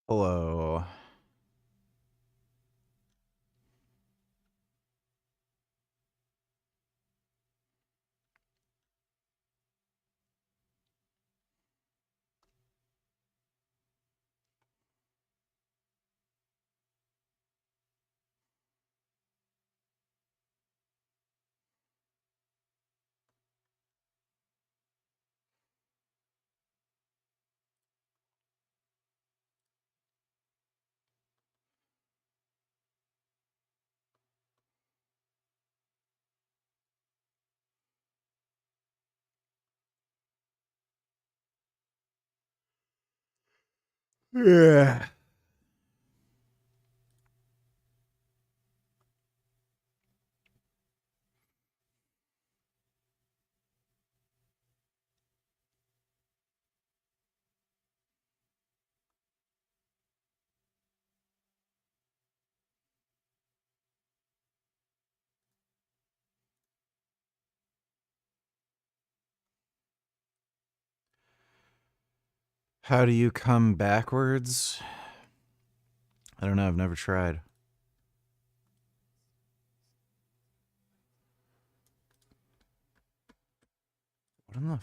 Hello. Yeah. How do you come backwards? I don't know. I've never tried. What in the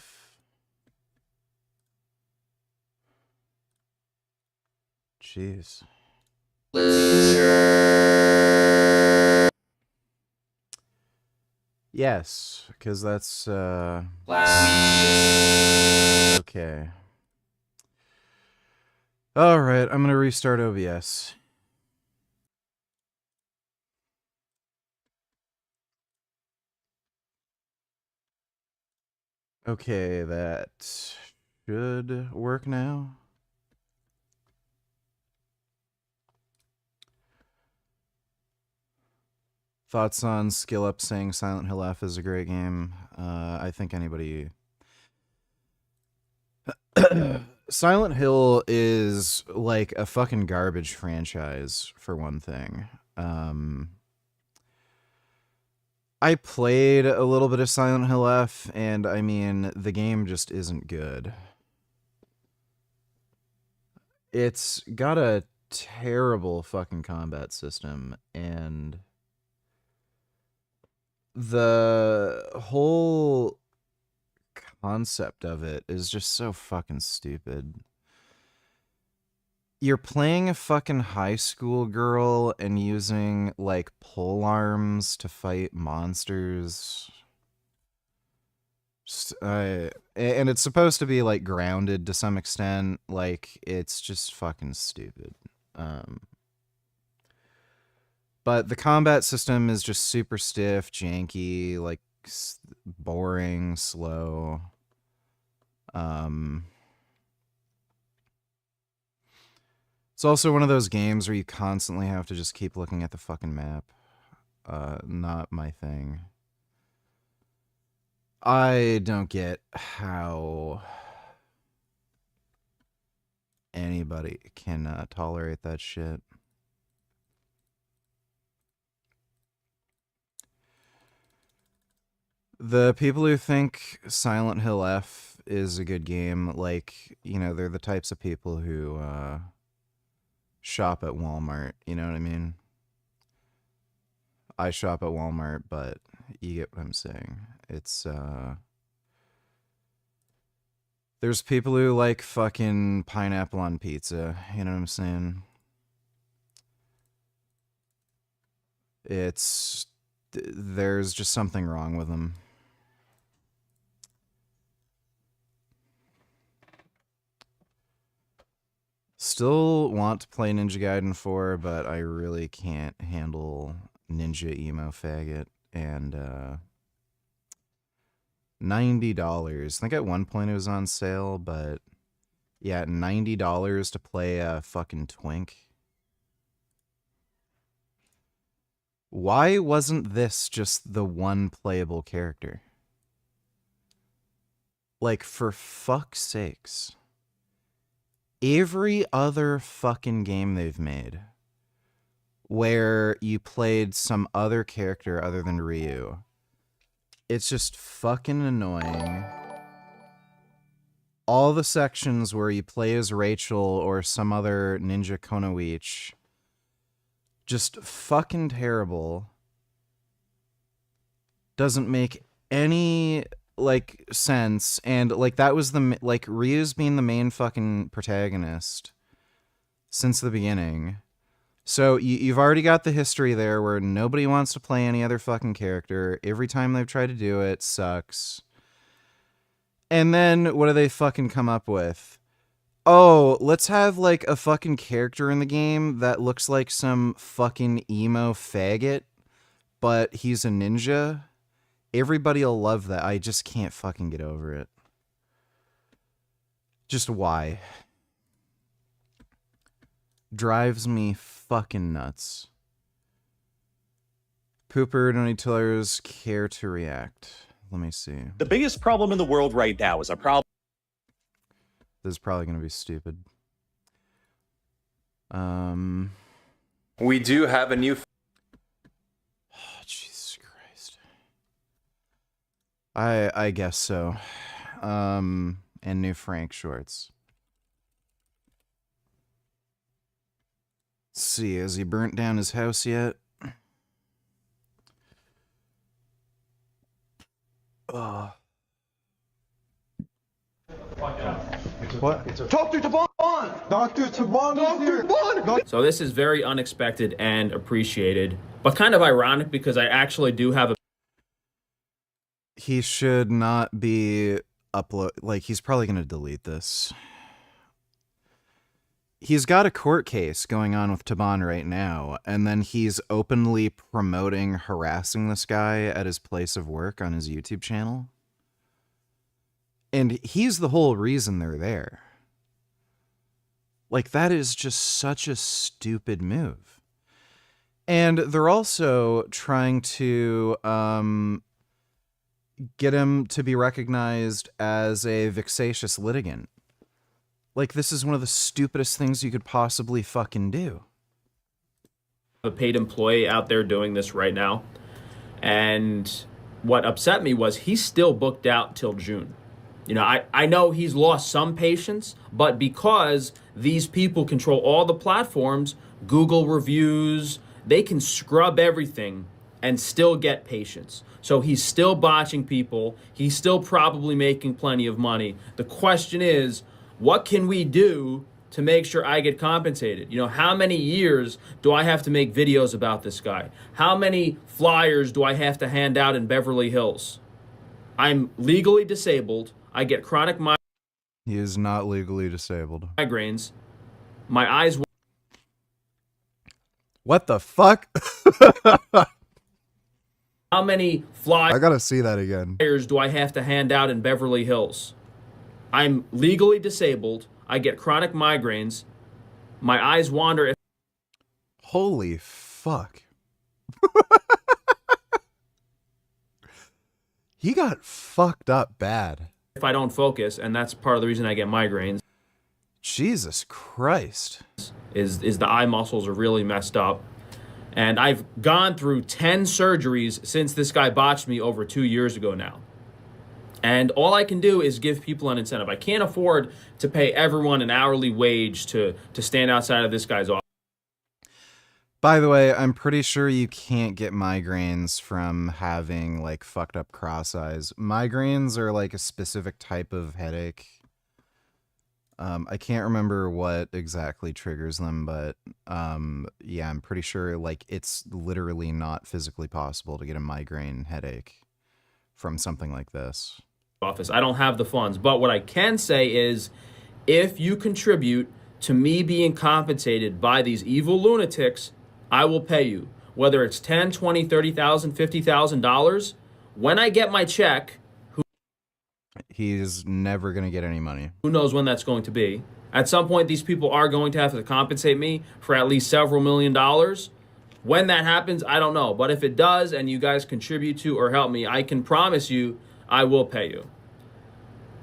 Jeez. Yes, because that's, okay. Alright, I'm gonna restart OBS. Okay, that should work now. Thoughts on Skill Up saying Silent Hill F is a great game? I think anybody... Silent Hill is like a fucking garbage franchise, for one thing. I played a little bit of Silent Hill F, and I mean, the game just isn't good. It's got a terrible fucking combat system, and the whole concept of it is just so fucking stupid. You're playing a fucking high school girl and using like pole arms to fight monsters. And it's supposed to be like grounded to some extent. Like it's just fucking stupid. But the combat system is just super stiff, janky, like boring, slow. It's also one of those games where you constantly have to just keep looking at the fucking map. Not my thing. I don't get how anybody can tolerate that shit. The people who think Silent Hill F is a good game, like, you know, they're the types of people who shop at Walmart, you know what I mean? I shop at Walmart, but you get what I'm saying. It's there's people who like fucking pineapple on pizza, you know what I'm saying? It's there's just something wrong with them. Still want to play Ninja Gaiden 4, but I really can't handle Ninja Emo Faggot. And $90. I think at one point it was on sale, but yeah, $90 to play a fucking twink. Why wasn't this just the one playable character? Like, for fuck's sakes. Every other fucking game they've made where you played some other character other than Ryu, it's just fucking annoying. all the sections where you play as Rachel or some other ninja Konoichi, just fucking terrible. Doesn't make any like sense, and like that was the like Ryu's being the main fucking protagonist since the beginning. So you've already got the history there where nobody wants to play any other fucking character. Every time they've tried to do it, sucks. And then what do they fucking come up with? Oh, let's have like a fucking character in the game that looks like some fucking emo faggot, but he's a ninja. Everybody'll love that. I just can't fucking get over it. Just why? Drives me fucking nuts. Pooper, do any tellers care to react? Let me see. The biggest problem in the world right now is a problem. This is probably going to be stupid. We do have a new... Oh, Jesus Christ. I guess so. And new Frank shorts. Let's see, has he burnt down his house yet? What? Dr. Tufano! Dr. Tufano is here! So this is very unexpected and appreciated, but kind of ironic because I actually do have a... He should not be like, he's probably going to delete this. He's got a court case going on with Taban right now, and then he's openly promoting harassing this guy at his place of work on his YouTube channel. And he's the whole reason they're there. Like, that is just such a stupid move. And they're also trying to get him to be recognized as a vexatious litigant. Like, this is one of the stupidest things you could possibly fucking do. A paid employee out there doing this right now. And what upset me was he's still booked out till June. You know, I know he's lost some patience, but because these people control all the platforms, Google reviews, they can scrub everything and still get patience. So he's still botching people. He's still probably making plenty of money. The question is, what can we do to make sure I get compensated? You know, how many years do I have to make videos about this guy? How many flyers do I have to hand out in Beverly Hills? I'm legally disabled. I get chronic He is not legally disabled. migraines. My eyes... What the fuck? How many I gotta see that again. flyers do I have to hand out in Beverly Hills? I'm legally disabled. I get chronic migraines. My eyes wander. Holy fuck. He got fucked up bad. If I don't focus, and that's part of the reason I get migraines, Jesus Christ. is the eye muscles are really messed up. And I've gone through 10 surgeries since this guy botched me over 2 years ago now. And all I can do is give people an incentive. I can't afford to pay everyone an hourly wage to stand outside of this guy's office. By the way, I'm pretty sure you can't get migraines from having, like, fucked up cross eyes. Migraines are, like, a specific type of headache. I can't remember what exactly triggers them, but, yeah, I'm pretty sure, like, it's literally not physically possible to get a migraine headache from something like this. I don't have the funds, but what I can say is if you contribute to me being compensated by these evil lunatics, I will pay you. Whether it's $10, $20, $30,000, $50,000, when I get my check, He's never gonna get any money. who knows when that's going to be. At some point, these people are going to have to compensate me for at least several $1,000,000. When that happens, I don't know. But if it does and you guys contribute to or help me, I can promise you I will pay you.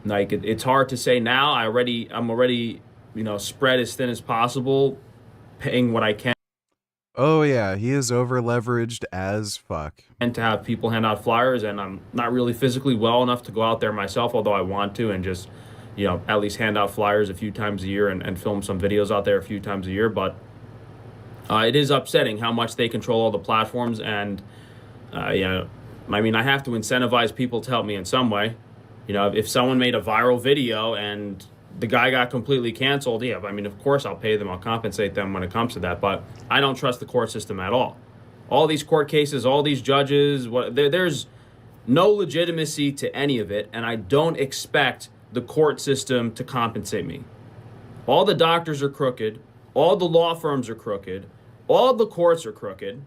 Like, it's hard to say now. I'm already, you know, spread as thin as possible, paying what I can. Oh yeah, he is over leveraged as fuck. And to have people hand out flyers, and I'm not really physically well enough to go out there myself, although I want to, and just you know, at least hand out flyers a few times a year and film some videos out there a few times a year. But it is upsetting how much they control all the platforms. And, you know, I mean, I have to incentivize people to help me in some way. You know, if someone made a viral video and the guy got completely canceled, yeah, I mean, of course I'll pay them, I'll compensate them when it comes to that. But I don't trust the court system at all. All these court cases, all these judges, there's no legitimacy to any of it, and I don't expect the court system to compensate me. All the doctors are crooked, all the law firms are crooked, all the courts are crooked.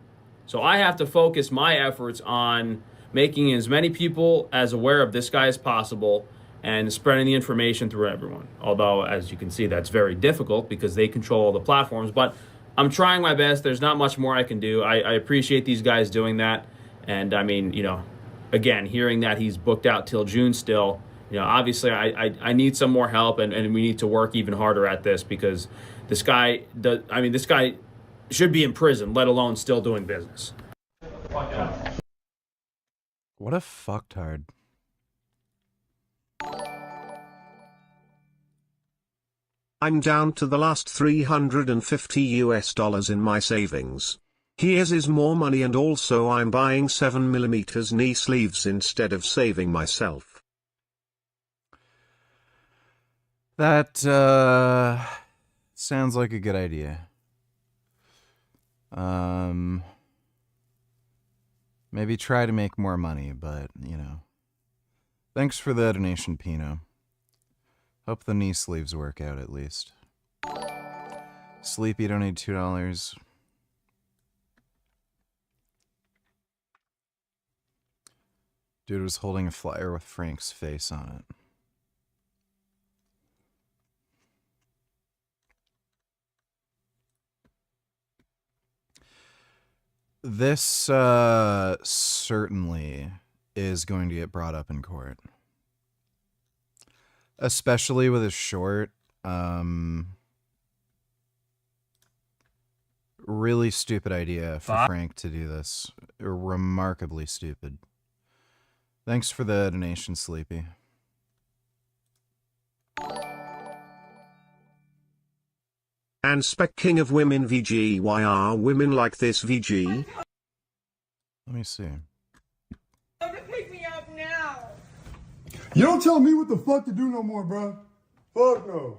So I have to focus my efforts on making as many people as aware of this guy as possible and spreading the information through everyone. Although, as you can see, that's very difficult because they control all the platforms. But I'm trying my best. There's not much more I can do. I appreciate these guys doing that. And I mean, you know, again, hearing that he's booked out till June still, you know, obviously I need some more help, and we need to work even harder at this because this guy this guy should be in prison, let alone still doing business. What a fucktard. I'm down to the last $350 in my savings. Here's is more money, and also I'm buying 7mm knee sleeves instead of saving myself. That sounds like a good idea. Maybe try to make more money, but, you know. Thanks for the donation, Pino. Hope the knee sleeves work out at least. Sleepy, don't need $2. Dude was holding a flyer with Frank's face on it. This certainly is going to get brought up in court. Especially with a short. Really stupid idea for Frank to do this. Remarkably stupid. Thanks for the donation, Sleepy. And spec king of women VG. Why are women like this VG? Let me see. Pick me up now. You don't tell me what the fuck to do no more, bro. Fuck no.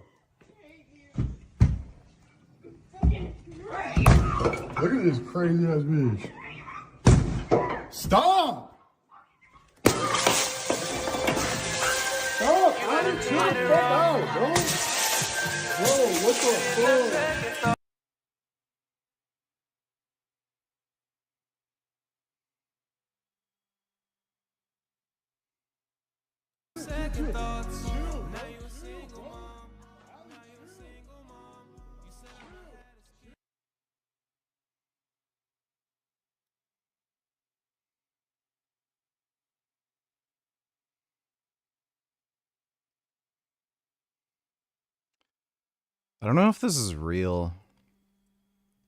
Look at this crazy ass bitch. Stop! Stop! I didn't chill the fuck out, bro. Whoa, what the fuck? I don't know if this is real.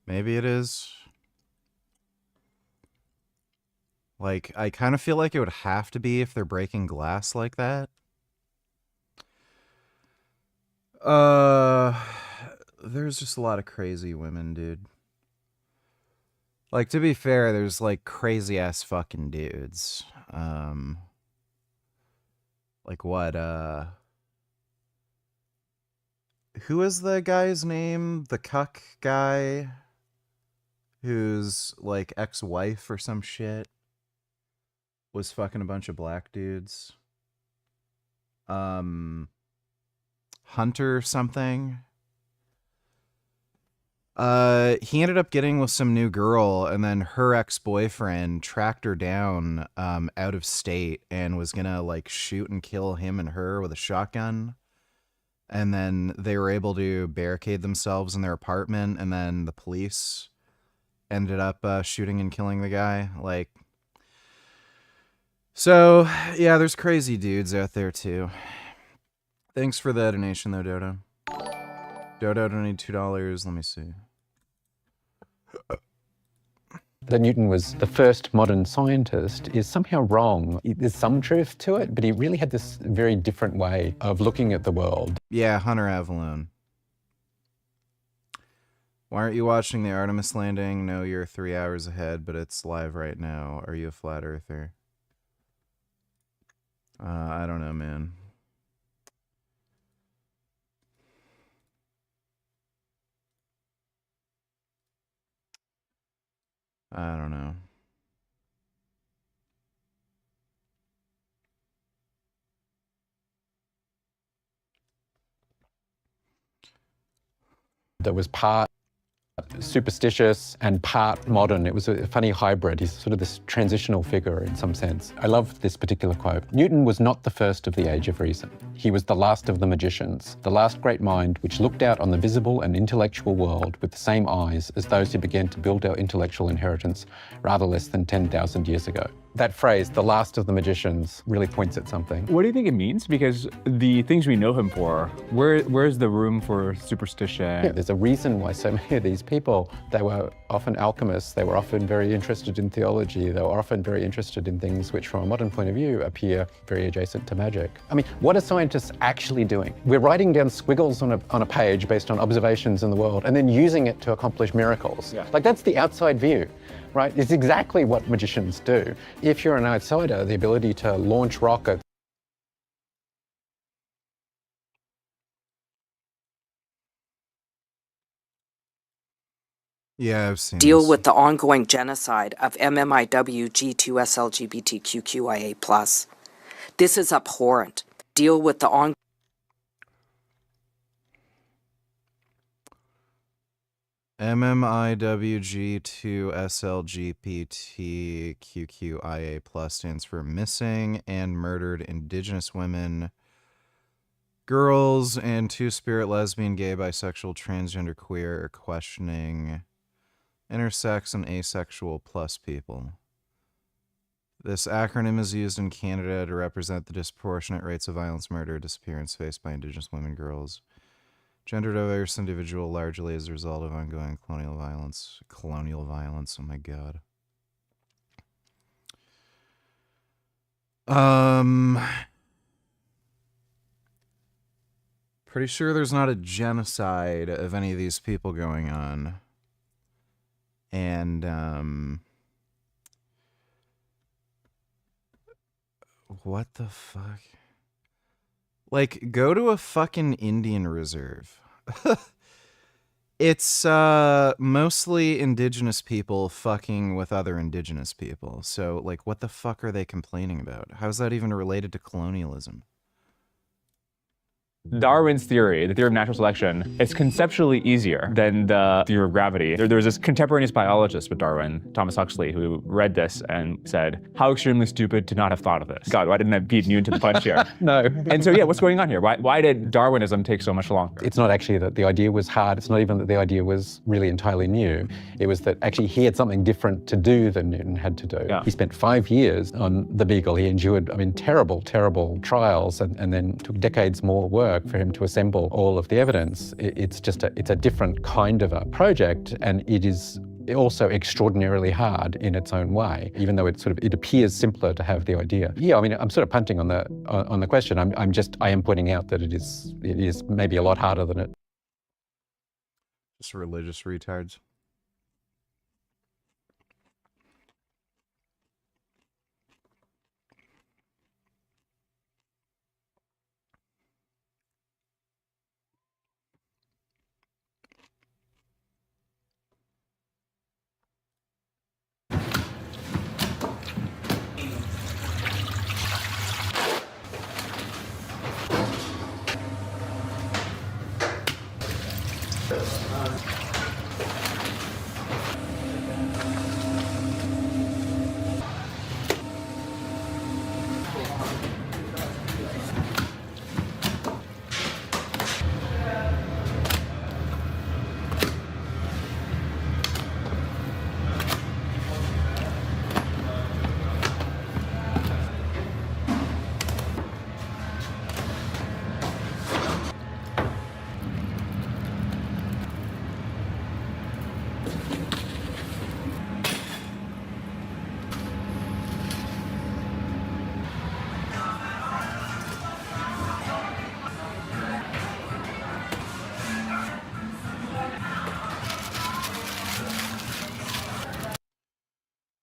Maybe it is. Like, I kind of feel like it would have to be if they're breaking glass like that. There's just a lot of crazy women, dude. Like, to be fair, there's, like, crazy-ass fucking dudes. Like, what, who is the guy's name? The cuck guy? Whose, like, ex-wife or some shit was fucking a bunch of black dudes. Hunter something. He ended up getting with some new girl, and then her ex-boyfriend tracked her down out of state and was gonna like shoot and kill him and her with a shotgun. And then they were able to barricade themselves in their apartment, and then the police ended up shooting and killing the guy. Like, so yeah, there's crazy dudes out there too. Thanks for the donation though, Dodo. Dodo donated $2. Let me see. that Newton was the first modern scientist is somehow wrong. There's some truth to it, but he really had this very different way of looking at the world. Yeah, Hunter Avalone. Why aren't you watching the Artemis landing? No, you're 3 hours ahead, but it's live right now. Are you a flat earther? I don't know, man. I don't know. That was part superstitious and part modern. It was a funny hybrid. He's sort of this transitional figure in some sense. I love this particular quote. Newton was not the first of the age of reason. He was the last of the magicians, the last great mind which looked out on the visible and intellectual world with the same eyes as those who began to build our intellectual inheritance rather less than 10,000 years ago. That phrase, the last of the magicians, really points at something. What do you think it means? Because the things we know him for, where's the room for superstition? Yeah, there's a reason why so many of these people, they were often alchemists, they were often very interested in theology, they were often very interested in things which from a modern point of view appear very adjacent to magic. I mean, what are scientists actually doing? We're writing down squiggles on a page based on observations in the world and then using it to accomplish miracles. Yeah. Like that's the outside view. Right? It's exactly what magicians do. If you're an outsider, the ability to launch rockets. Yeah, I've seen Deal this. with the ongoing genocide of MMIW G2SLGBTQIA+. This is abhorrent. Deal with the ongoing MMIWG2SLGBTQQIA+ stands for Missing and Murdered Indigenous Women, Girls, and Two-Spirit Lesbian, Gay, Bisexual, Transgender, Queer, or Questioning, Intersex, and Asexual plus people. This acronym is used in Canada to represent the disproportionate rates of violence, murder, and disappearance faced by Indigenous women, girls, gender diverse individual, largely as a result of ongoing colonial violence. Colonial violence, oh my god. Pretty sure there's not a genocide of any of these people going on. And, what the fuck? Like, go to a fucking Indian reserve. It's mostly indigenous people fucking with other indigenous people. So, like, what the fuck are they complaining about? How's that even related to colonialism? Darwin's theory, the theory of natural selection, it's conceptually easier than the theory of gravity. There was this contemporaneous biologist with Darwin, Thomas Huxley, who read this and said, how extremely stupid to not have thought of this. God, why didn't I beat Newton to the punch here? No. And so, yeah, what's going on here? Why did Darwinism take so much longer? It's not actually that the idea was hard. It's not even that the idea was really entirely new. It was that actually he had something different to do than Newton had to do. Yeah. He spent 5 years on the Beagle. He endured, terrible, terrible trials and then took decades more work for him to assemble all of the evidence. It's a different kind of a project, and it is also extraordinarily hard in its own way, even though it appears simpler to have the idea. Yeah, I'm sort of punting on the question. I am pointing out that it is maybe a lot harder than it. Just religious retards.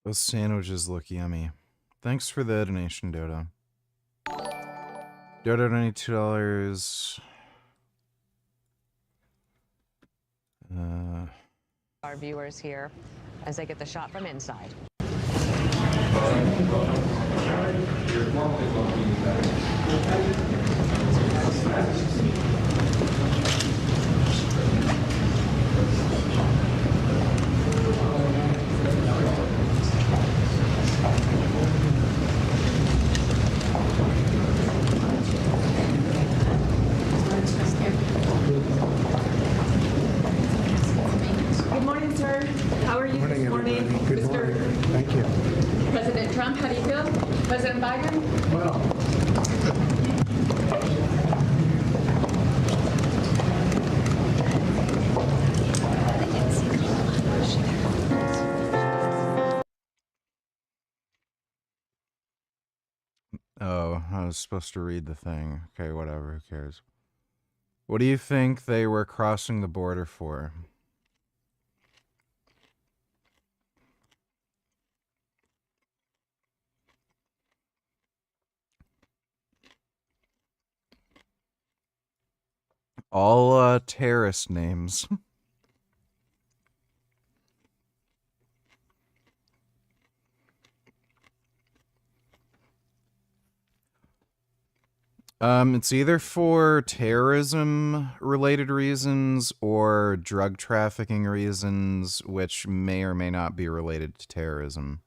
Those sandwiches look yummy. Thanks for the donation, Dodo. Dodo, $92. Our viewers here as they get the shot from inside. Good morning, sir. How are you this morning? Good morning. Thank you. President Trump, how do you feel? President Biden? Well, Oh, I was supposed to read the thing. Okay, whatever, who cares? What do you think they were crossing the border for? All terrorist names. It's either for terrorism related reasons or drug trafficking reasons, which may or may not be related to terrorism.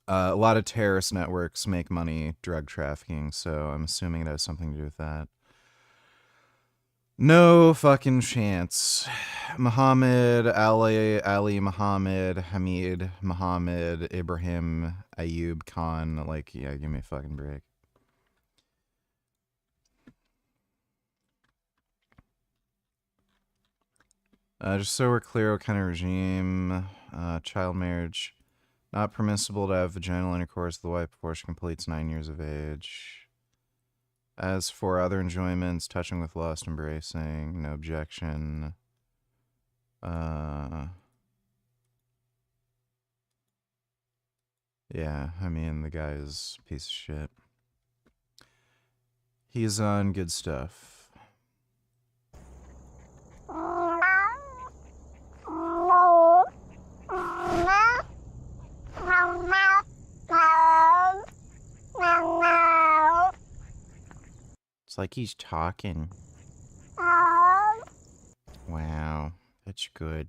A lot of terrorist networks make money drug trafficking, so I'm assuming it has something to do with that. No fucking chance. Muhammad, Ali Muhammad, Hamid, Muhammad, Ibrahim, Ayub Khan. Like, yeah, give me a fucking break. Just so we're clear, what kind of regime? Child marriage. Not permissible to have vaginal intercourse with the wife before she completes 9 years of age. As for other enjoyments, touching with lust, embracing, no objection. Yeah, I mean, the guy is a piece of shit. He's on good stuff. It's like he's talking. Wow, that's good.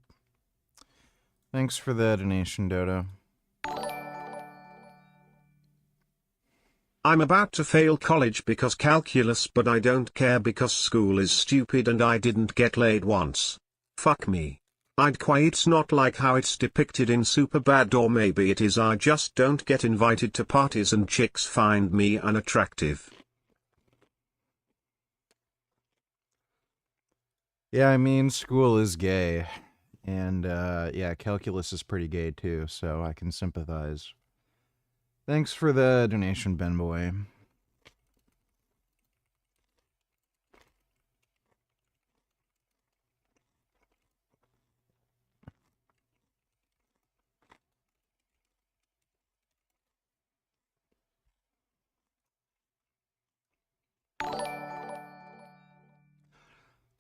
Thanks for the donation, Dodo. I'm about to fail college because calculus, but I don't care because school is stupid and I didn't get laid once. Fuck me. I'd quit. It's not like how it's depicted in Superbad, or maybe it is. I just don't get invited to parties and chicks find me unattractive. Yeah, I mean, school is gay. And, yeah, calculus is pretty gay, too, so I can sympathize. Thanks for the donation, Ben Boy.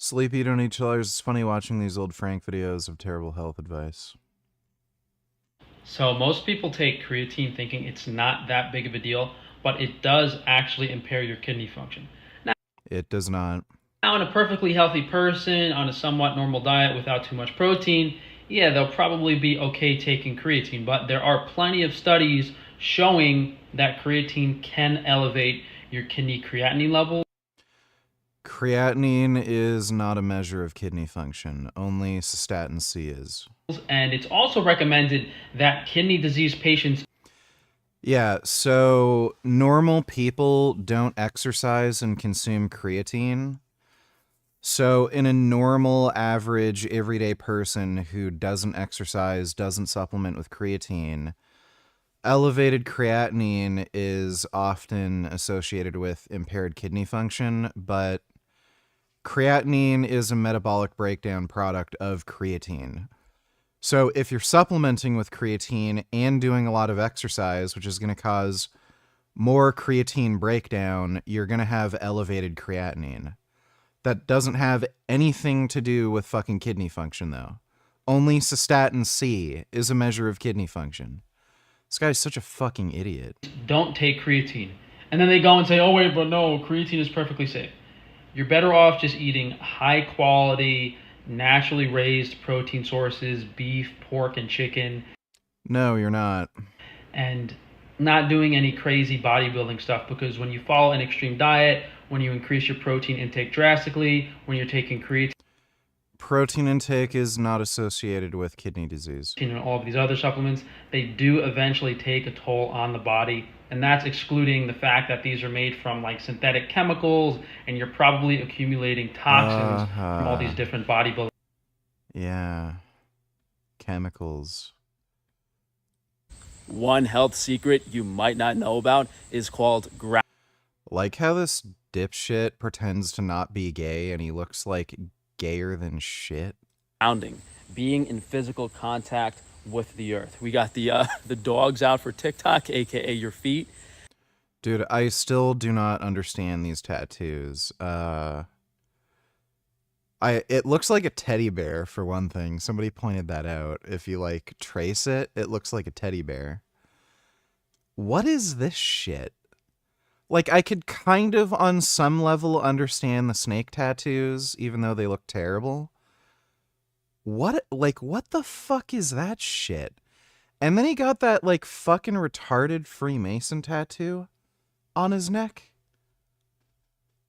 Sleepy, don't eat chillers. It's funny watching these old Frank videos of terrible health advice. So most people take creatine thinking it's not that big of a deal, but it does actually impair your kidney function. It does not. Now, in a perfectly healthy person on a somewhat normal diet without too much protein, yeah, they'll probably be okay taking creatine, but there are plenty of studies showing that creatine can elevate your kidney creatinine level. Creatinine is not a measure of kidney function. Only cystatin C is. And it's also recommended that kidney disease patients... Yeah, so normal people don't exercise and consume creatine. So in a normal, average, everyday person who doesn't exercise, doesn't supplement with creatine, elevated creatinine is often associated with impaired kidney function, but creatinine is a metabolic breakdown product of creatine. So if you're supplementing with creatine and doing a lot of exercise, which is going to cause more creatine breakdown, you're going to have elevated creatinine. That doesn't have anything to do with fucking kidney function, though. Only cystatin C is a measure of kidney function. This guy's such a fucking idiot. Don't take creatine. And then they go and say, oh, wait, but no, creatine is perfectly safe. You're better off just eating high quality, naturally raised protein sources, beef, pork, and chicken. No, you're not. And not doing any crazy bodybuilding stuff, because when you follow an extreme diet, when you increase your protein intake drastically, when you're taking creatine, protein intake is not associated with kidney disease. And all of these other supplements, they do eventually take a toll on the body. And that's excluding the fact that these are made from like synthetic chemicals, and you're probably accumulating toxins from all these different bodybuilding. Yeah. Chemicals. One health secret you might not know about is called Like how this dipshit pretends to not be gay and he looks like gayer than shit. grounding, being in physical contact with the earth. We got the dogs out for TikTok, aka your feet. Dude, I still do not understand these tattoos. It looks like a teddy bear, for one thing. Somebody pointed that out. If you like trace it, it looks like a teddy bear. What is this shit? Like, I could kind of on some level understand the snake tattoos, even though they look terrible. What the fuck is that shit? And then he got that like fucking retarded Freemason tattoo on his neck.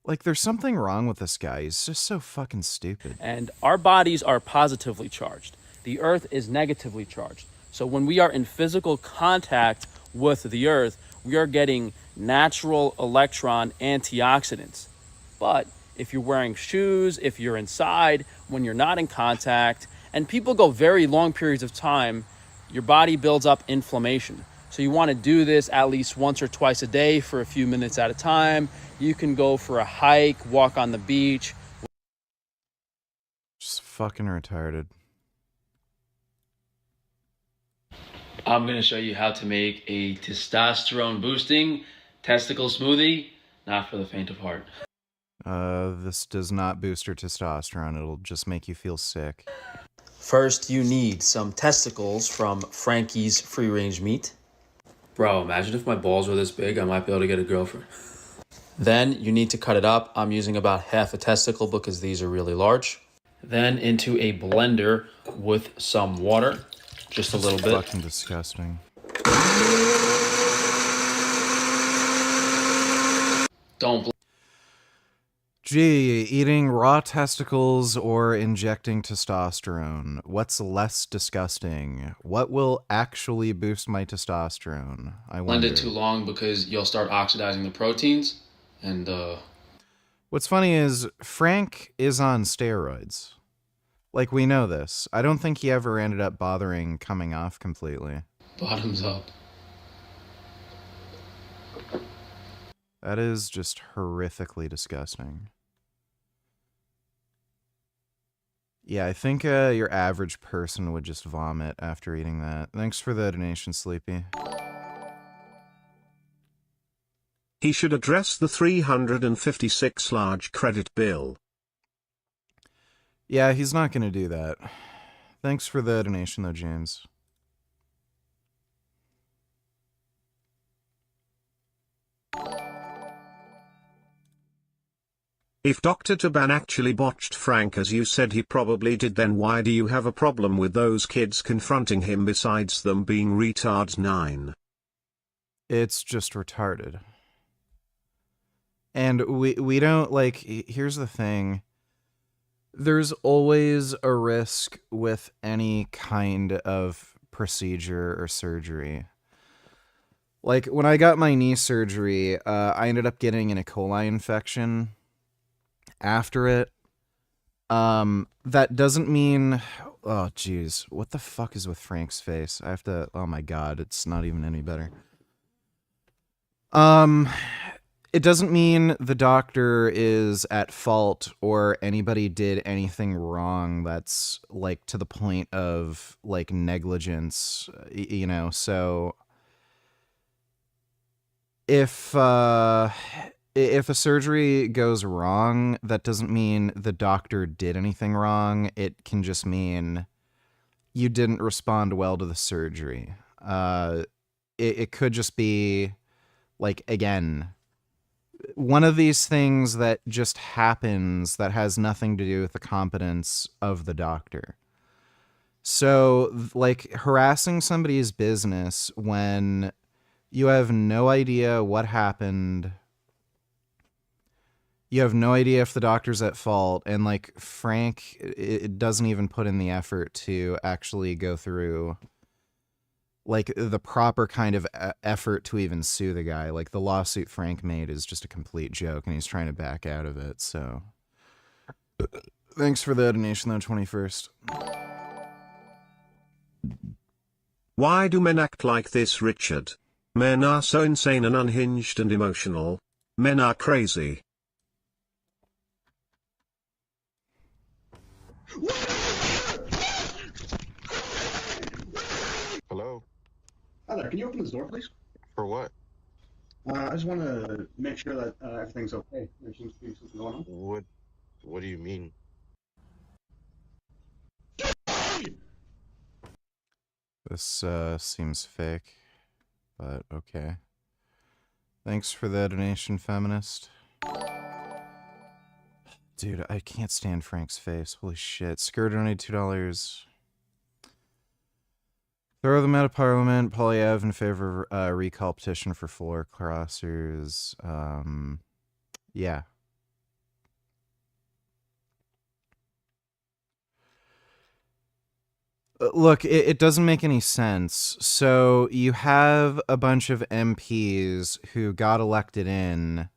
Like, there's something wrong with this guy. He's just so fucking stupid. And our bodies are positively charged. The earth is negatively charged. So when we are in physical contact with the earth, we are getting natural electron antioxidants. But if you're wearing shoes, if you're inside, when you're not in contact, and people go very long periods of time, your body builds up inflammation. So you want to do this at least once or twice a day for a few minutes at a time. You can go for a hike, walk on the beach. Just fucking retarded. I'm going to show you how to make a testosterone boosting testicle smoothie, not for the faint of heart. This does not boost your testosterone. It'll just make you feel sick. First, you need some testicles from Frankie's Free Range Meat. Bro, imagine if my balls were this big, I might be able to get a girlfriend. Then you need to cut it up. I'm using about half a testicle because these are really large. Then into a blender with some water, just a little bit. Fucking disgusting. Don't. Gee, eating raw testicles or injecting testosterone. What's less disgusting? What will actually boost my testosterone? I wonder. Blend it too long because you'll start oxidizing the proteins. And what's funny is Frank is on steroids. Like, we know this. I don't think he ever ended up bothering coming off completely. bottoms up. That is just horrifically disgusting. Yeah, I think your average person would just vomit after eating that. Thanks for the donation, Sleepy. He should address the 356 large credit bill. Yeah, he's not going to do that. Thanks for the donation, though, James. If Dr. Taban actually botched Frank as you said he probably did, then why do you have a problem with those kids confronting him besides them being retards 9? It's just retarded. And we don't, like, here's the thing. There's always a risk with any kind of procedure or surgery. Like, when I got my knee surgery, I ended up getting an E. coli infection after it. That doesn't mean... Oh, jeez. What the fuck is with Frank's face? I have to... Oh, my God. It's not even any better. it doesn't mean the doctor is at fault or anybody did anything wrong that's like to the point of like negligence, you know. So if a surgery goes wrong, that doesn't mean the doctor did anything wrong. It can just mean you didn't respond well to the surgery. It could just be like, again, one of these things that just happens that has nothing to do with the competence of the doctor. So, like, harassing somebody's business when you have no idea what happened, you have no idea if the doctor's at fault, and, like, Frank, it doesn't even put in the effort to actually go through like the proper kind of effort to even sue the guy. Like the lawsuit Frank made is just a complete joke and he's trying to back out of it. So thanks for the donation though, 21st. Why do men act like this, Richard? Men are so insane and unhinged and emotional. Men are crazy. Hello? Hi there, can you open this door, please? For what? I just want to make sure that everything's okay. There seems to be something going on. What do you mean? This seems fake, but okay. Thanks for the donation, feminist. Dude, I can't stand Frank's face. Holy shit. Skirt donated $2. Throw them out of Parliament. Polyev in favor of recall petition for floor crossers. Yeah. Look, it doesn't make any sense. So you have a bunch of MPs who got elected in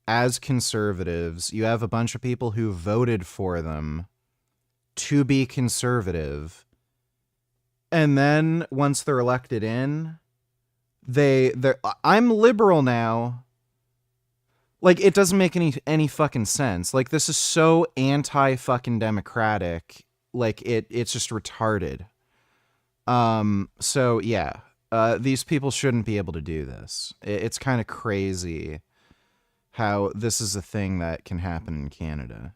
as conservatives. You have a bunch of people who voted for them to be conservative. And then once they're elected in, they're I'm liberal now. Like, it doesn't make any fucking sense. Like, this is so anti-fucking democratic. Like, it's just retarded. So yeah, these people shouldn't be able to do this. It's kind of crazy how this is a thing that can happen in Canada.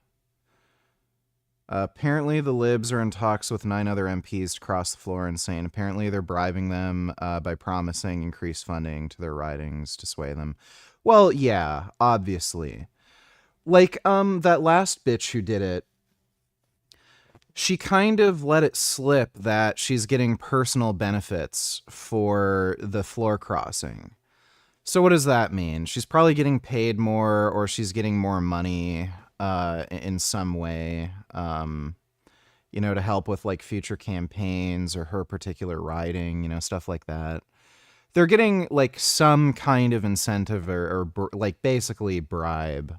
Apparently the libs are in talks with 9 other MPs to cross the floor and saying apparently they're bribing them by promising increased funding to their ridings to sway them. Well, yeah, obviously. Like, that last bitch who did it, she kind of let it slip that she's getting personal benefits for the floor crossing. So what does that mean? She's probably getting paid more, or she's getting more money in some way, you know, to help with like future campaigns or her particular riding, you know, stuff like that. They're getting like some kind of incentive or like basically bribe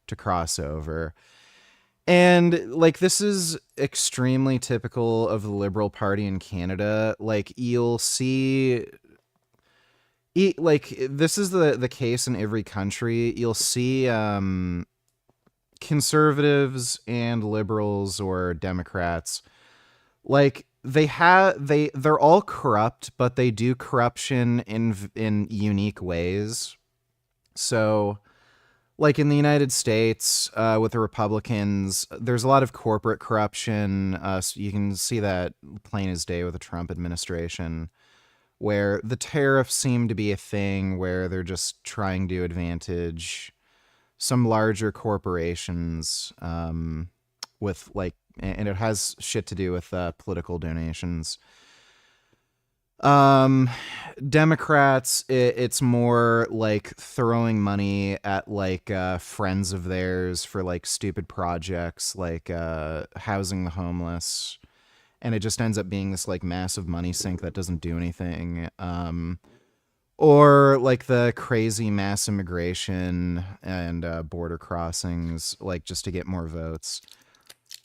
to cross over. And like, this is extremely typical of the Liberal Party in Canada. Like, you'll see, like, this is the case in every country. You'll see conservatives and liberals or Democrats, like, they're all corrupt, but they do corruption in unique ways. So, like in the United States, with the Republicans, there's a lot of corporate corruption. So you can see that plain as day with the Trump administration, where the tariffs seem to be a thing where they're just trying to advantage some larger corporations, with like, and it has shit to do with political donations. Democrats, it's more like throwing money at like friends of theirs for like stupid projects like housing the homeless, and it just ends up being this like massive money sink that doesn't do anything. Or like the crazy mass immigration and border crossings, like just to get more votes.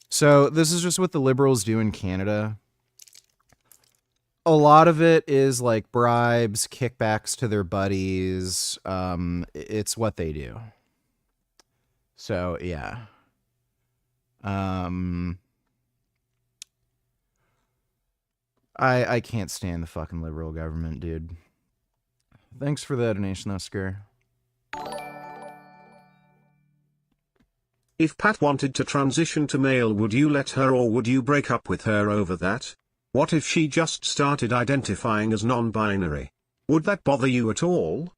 So this is just what the Liberals do in Canada. a lot of it is like bribes, kickbacks to their buddies. It's what they do. So yeah. I can't stand the fucking liberal government, dude. Thanks for the donation, though, Scare. If Pat wanted to transition to male, would you let her or would you break up with her over that? What if she just started identifying as non-binary? Would that bother you at all?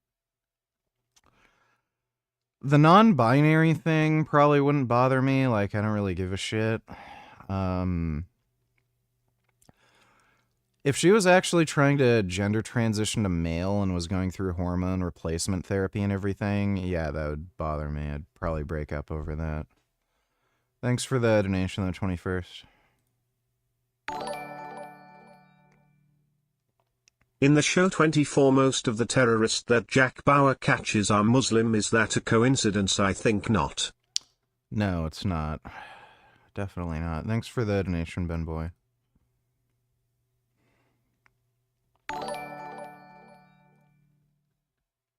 The non-binary thing probably wouldn't bother me. Like, I don't really give a shit. If she was actually trying to gender transition to male and was going through hormone replacement therapy and everything, yeah, that would bother me. I'd probably break up over that. Thanks for the donation on the 21st. In the show 24, most of the terrorists that Jack Bauer catches are Muslim. Is that a coincidence? I think not. No, it's not. Definitely not. Thanks for the donation, Ben Boy.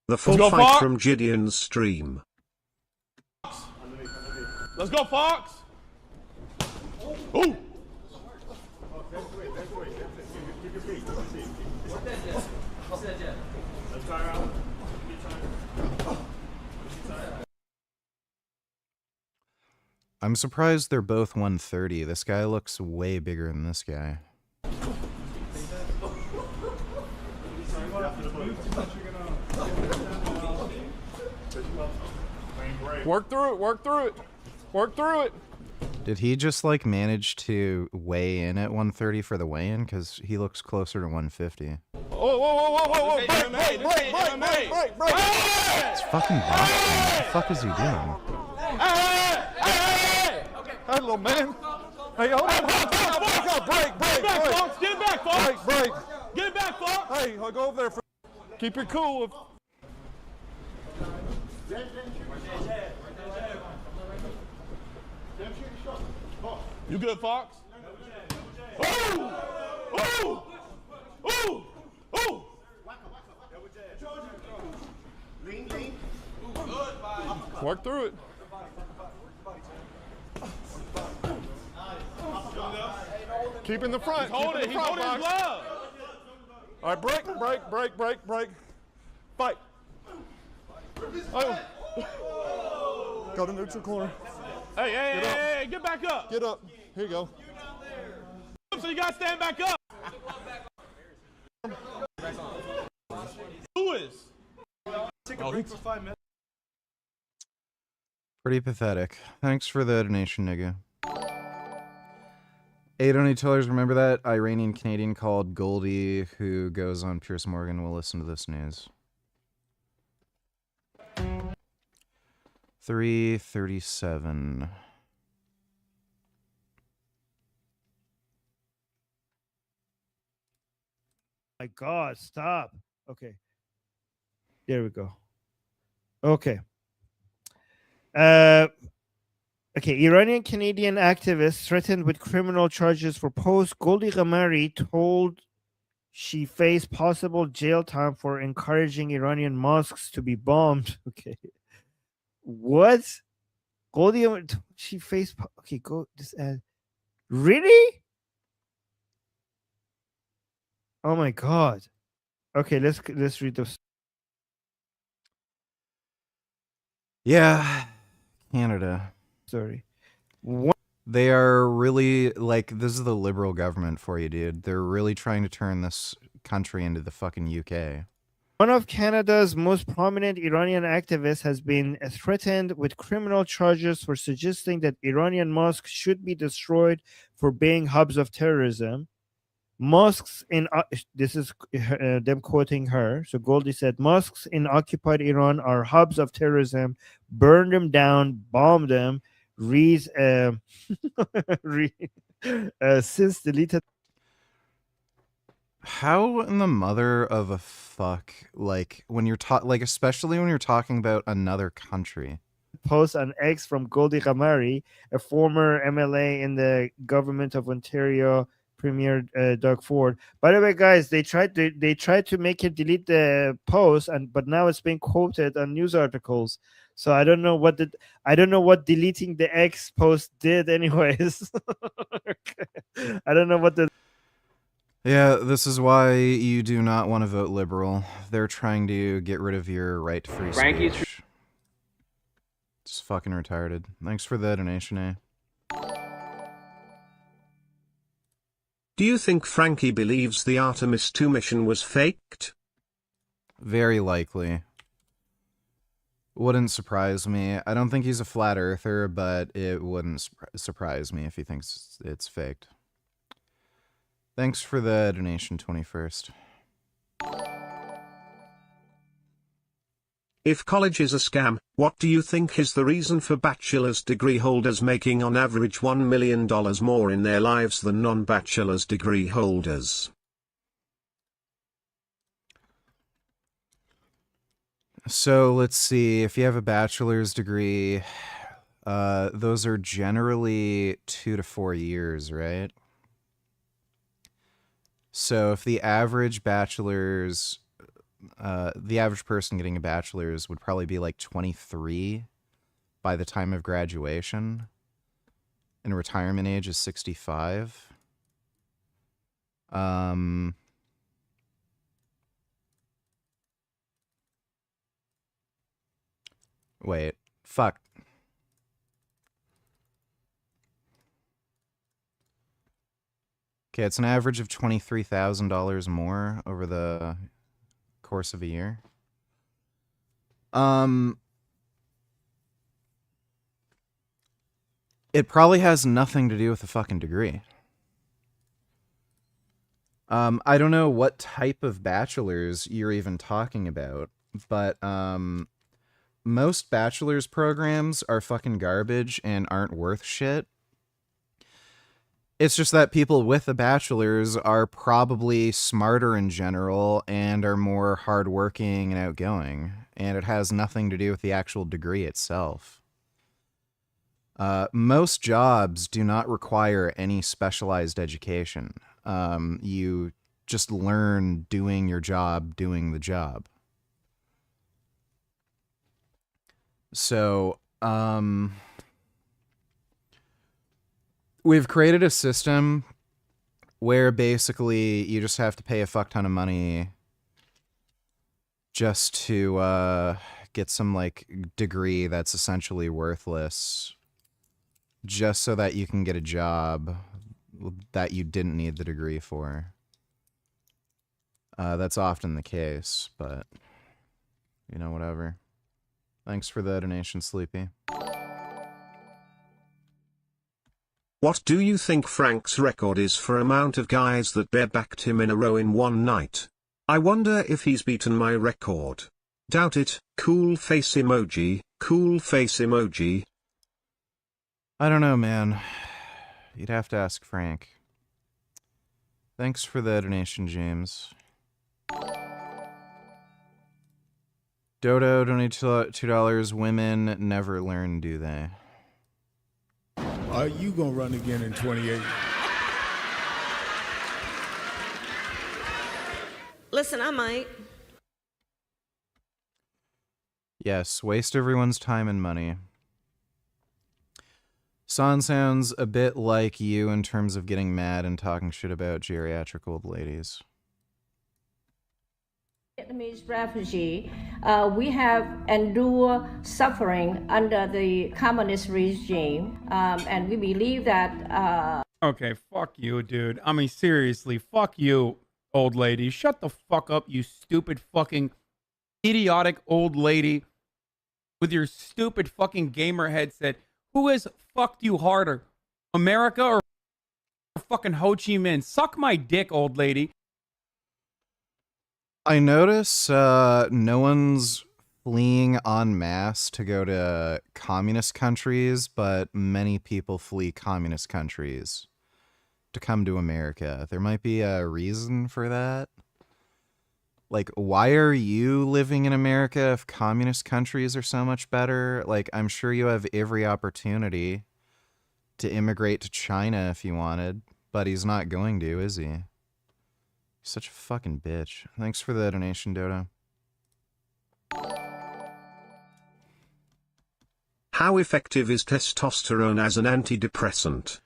The full fight from Gideon's stream. Let's go, Fox! Ooh! I'm surprised they're both 130. This guy looks way bigger than this guy. Work through it, work through it, work through it. Did he just like manage to weigh in at 130 for the weigh-in? Because he looks closer to 150. Whoa, whoa, whoa, whoa, whoa, break, break, break, break, break, break, break. It's fucking boxing. What the fuck is he doing? Hey, little man. Hey, hold on. Break, break, break. Get back, Fox. Break, break. Get back, Fox. Hey, I'll go over there. Keep it cool. You good, Fox? Ooh! Ooh! Ooh! Ooh! Work through it. Keep in the front. Hold it. He's holding his glove. All right, break, break, break, break, break. Fight. Oh. Go to neutral corner. Hey, hey, hey, get back up. Get up. Here you go. So you got to stand back up. Who is? Take a break for 5 minutes. Pretty pathetic. Thanks for the donation, nigga. $8 remember that Iranian Canadian called Goldie who goes on Piers Morgan? Will listen to this news. 337. My God, stop. Okay. There we go. Okay. Okay, Iranian Canadian activists threatened with criminal charges for post. Goldie Ghamari told she faced possible jail time for encouraging Iranian mosques to be bombed. Okay. What? Goldie, she faced. Okay, go this ad. Really? Oh my God. Okay, let's read this. Yeah, Canada. Sorry. They are really, like, this is the liberal government for you, dude. They're really trying to turn this country into the fucking UK. One of Canada's most prominent Iranian activists has been threatened with criminal charges for suggesting that Iranian mosques should be destroyed for being hubs of terrorism. Mosques in this is them quoting her. So Goldie said, "Mosques in occupied Iran are hubs of terrorism. Burn them down, bomb them." Since deleted. How in the mother of a fuck, like when you're like especially when you're talking about another country. Post on X from Goldie Ghamari, a former MLA in the government of Ontario Premier Doug Ford. By the way, guys, they tried to make it delete the post, but now it's being quoted on news articles. So I don't know what deleting the X post did, anyways. I don't know what the. Yeah, this is why you do not want to vote liberal. They're trying to get rid of your right to free speech. It's fucking retarded. Thanks for the donation, eh? Do you think Frankie believes the Artemis 2 mission was faked? Very likely. Wouldn't surprise me. I don't think he's a flat earther, but it wouldn't surprise me if he thinks it's faked. Thanks for the donation, 21st. If college is a scam, what do you think is the reason for bachelor's degree holders making on average $1 million more in their lives than non-bachelor's degree holders? So let's see. If you have a bachelor's degree, those are generally 2 to 4 years, right? So if the average bachelor's, the average person getting a bachelor's would probably be like 23 by the time of graduation, and retirement age is 65. Wait, fuck. Okay, it's an average of $23,000 more over the course of a year. It probably has nothing to do with the fucking degree. I don't know what type of bachelor's you're even talking about, but most bachelor's programs are fucking garbage and aren't worth shit. It's just that people with a bachelor's are probably smarter in general and are more hardworking and outgoing, and it has nothing to do with the actual degree itself. Most jobs do not require any specialized education. You just learn doing your job, doing the job. So, we've created a system where basically you just have to pay a fuck ton of money just to get some like degree that's essentially worthless, just so that you can get a job that you didn't need the degree for. That's often the case, but you know, whatever. Thanks for the donation, Sleepy. What do you think Frank's record is for amount of guys that barebacked him in a row in one night? I wonder if he's beaten my record. Doubt it. Cool face emoji, cool face emoji. I don't know, man. You'd have to ask Frank. Thanks for the donation, James. Dodo donated $2. Women never learn, do they? Are you gonna run again in 28? Listen, I might. Yes, waste everyone's time and money. San sounds a bit like you in terms of getting mad and talking shit about geriatric old ladies. Vietnamese refugee, we have endured suffering under the communist regime, and we believe that. Okay, fuck you, dude. I mean, seriously, fuck you, old lady. Shut the fuck up, you stupid fucking idiotic old lady with your stupid fucking gamer headset. Who has fucked you harder, America or fucking Ho Chi Minh? Suck my dick, old lady. I notice no one's fleeing en masse to go to communist countries, but many people flee communist countries to come to America. There might be a reason for that. Like, why are you living in America if communist countries are so much better? Like, I'm sure you have every opportunity to immigrate to China if you wanted, but he's not going to, is he? He's such a fucking bitch. Thanks for the donation, Dodo. How effective is testosterone as an antidepressant?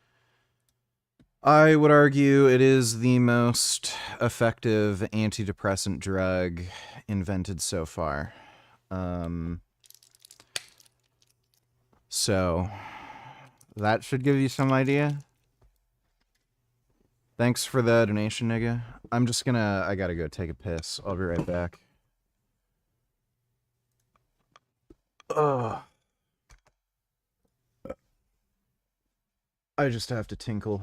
I would argue it is the most effective antidepressant drug invented so far. So that should give you some idea. Thanks for the donation, nigga. I gotta go take a piss. I'll be right back. Ugh. I just have to tinkle.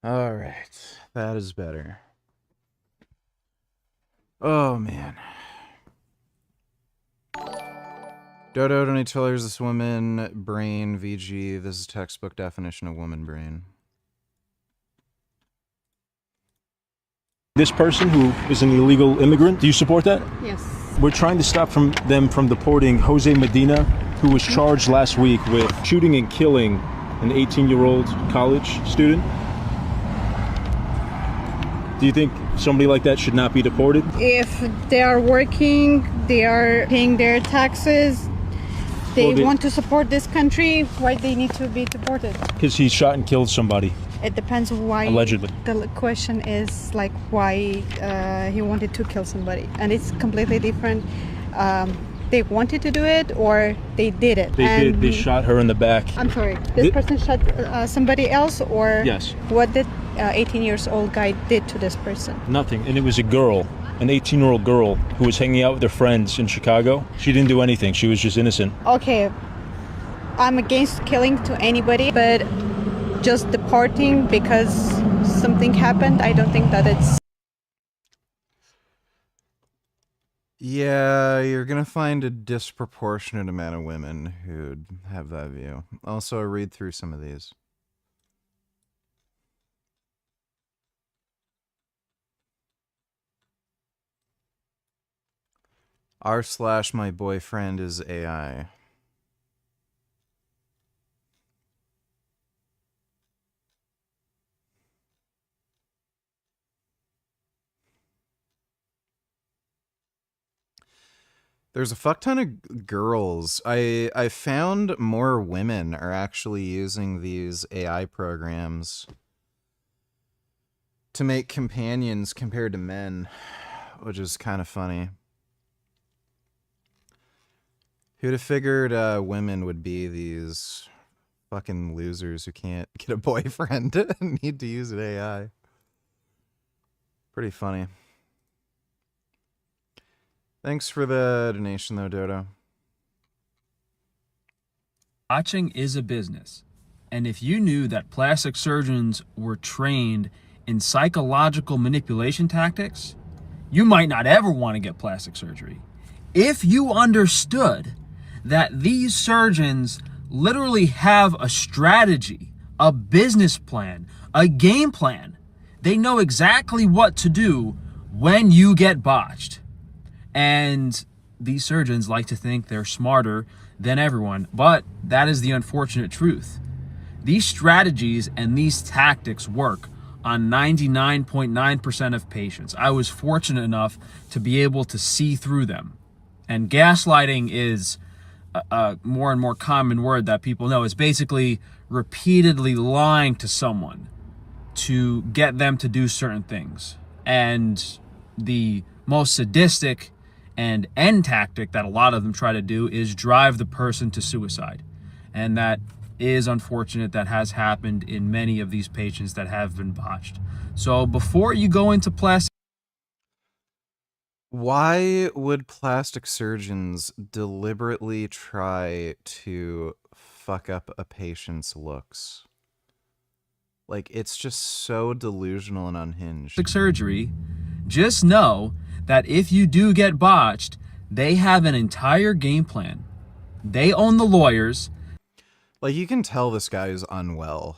All right, that is better. Oh man. Dodo, don't need to tell her this woman brain VG. This is textbook definition of woman brain. This person who is an illegal immigrant, do you support that? Yes. We're trying to stop them from deporting Jose Medina, who was charged last week with shooting and killing an 18-year-old college student. Do you think somebody like that should not be deported? If they are working, they are paying their taxes, they want to support this country, why they need to be deported? Because he shot and killed somebody. It depends why. Allegedly. The question is like why he wanted to kill somebody, and it's completely different. They wanted to do it or they did it. They shot her in the back. I'm sorry. This person shot somebody else, or yes. What did 18-year-old guy did to this person? Nothing. And it was a girl, an 18-year-old girl who was hanging out with her friends in Chicago. She didn't do anything. She was just innocent. Okay, I'm against killing to anybody, but just deporting because something happened, I don't think that it's... Yeah, you're gonna find a disproportionate amount of women who'd have that view. Also, read through some of these. r/my boyfriend is AI. There's a fuck ton of girls. I found more women are actually using these AI programs to make companions compared to men, which is kind of funny. Who'd have figured women would be these fucking losers who can't get a boyfriend and need to use an AI? Pretty funny. Thanks for the donation, though, Dodo. Botching is a business. And if you knew that plastic surgeons were trained in psychological manipulation tactics, you might not ever want to get plastic surgery. If you understood that these surgeons literally have a strategy, a business plan, a game plan, they know exactly what to do when you get botched. And these surgeons like to think they're smarter than everyone, but that is the unfortunate truth. These strategies and these tactics work on 99.9% of patients. I was fortunate enough to be able to see through them. And gaslighting is a more and more common word that people know. It's basically repeatedly lying to someone to get them to do certain things. And the most sadistic and end tactic that a lot of them try to do is drive the person to suicide. And that is unfortunate. That has happened in many of these patients that have been botched. So before you go into plastic... Why would plastic surgeons deliberately try to fuck up a patient's looks? Like, it's just so delusional and unhinged. surgery, just know that if you do get botched, they have an entire game plan. They own the lawyers. Like, you can tell this guy is unwell.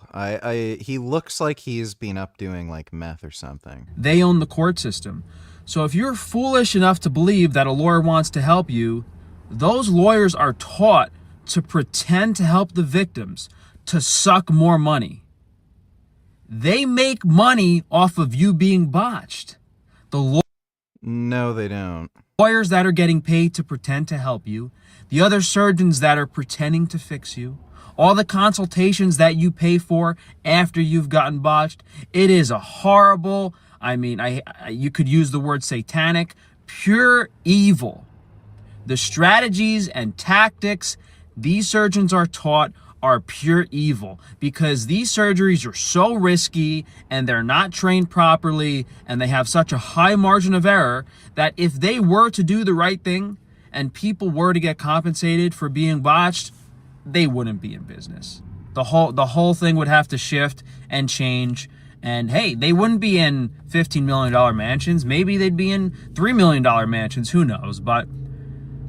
He looks like he's been up doing, like, meth or something. They own the court system. So if you're foolish enough to believe that a lawyer wants to help you, those lawyers are taught to pretend to help the victims, to suck more money. They make money off of you being botched. No, they don't. Lawyers that are getting paid to pretend to help you, the other surgeons that are pretending to fix you, all the consultations that you pay for after you've gotten botched, it is a horrible, you could use the word satanic, pure evil. The strategies and tactics these surgeons are taught are pure evil, because these surgeries are so risky and they're not trained properly and they have such a high margin of error that if they were to do the right thing and people were to get compensated for being botched, they wouldn't be in business. The whole thing would have to shift and change. And hey, they wouldn't be in $15 million mansions. Maybe they'd be in $3 million mansions. Who knows? But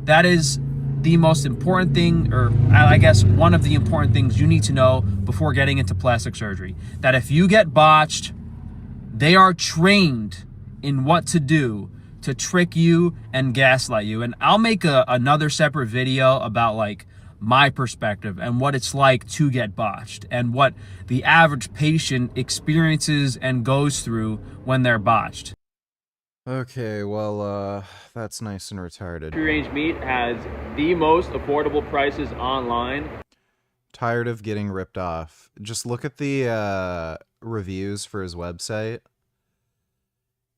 that is the most important thing, or I guess one of the important things you need to know before getting into plastic surgery. That if you get botched, they are trained in what to do to trick you and gaslight you. And I'll make another separate video about like my perspective and what it's like to get botched and what the average patient experiences and goes through when they're botched. Okay, well, that's nice and retarded. Free-range meat has the most affordable prices online. Tired of getting ripped off. Just look at the reviews for his website.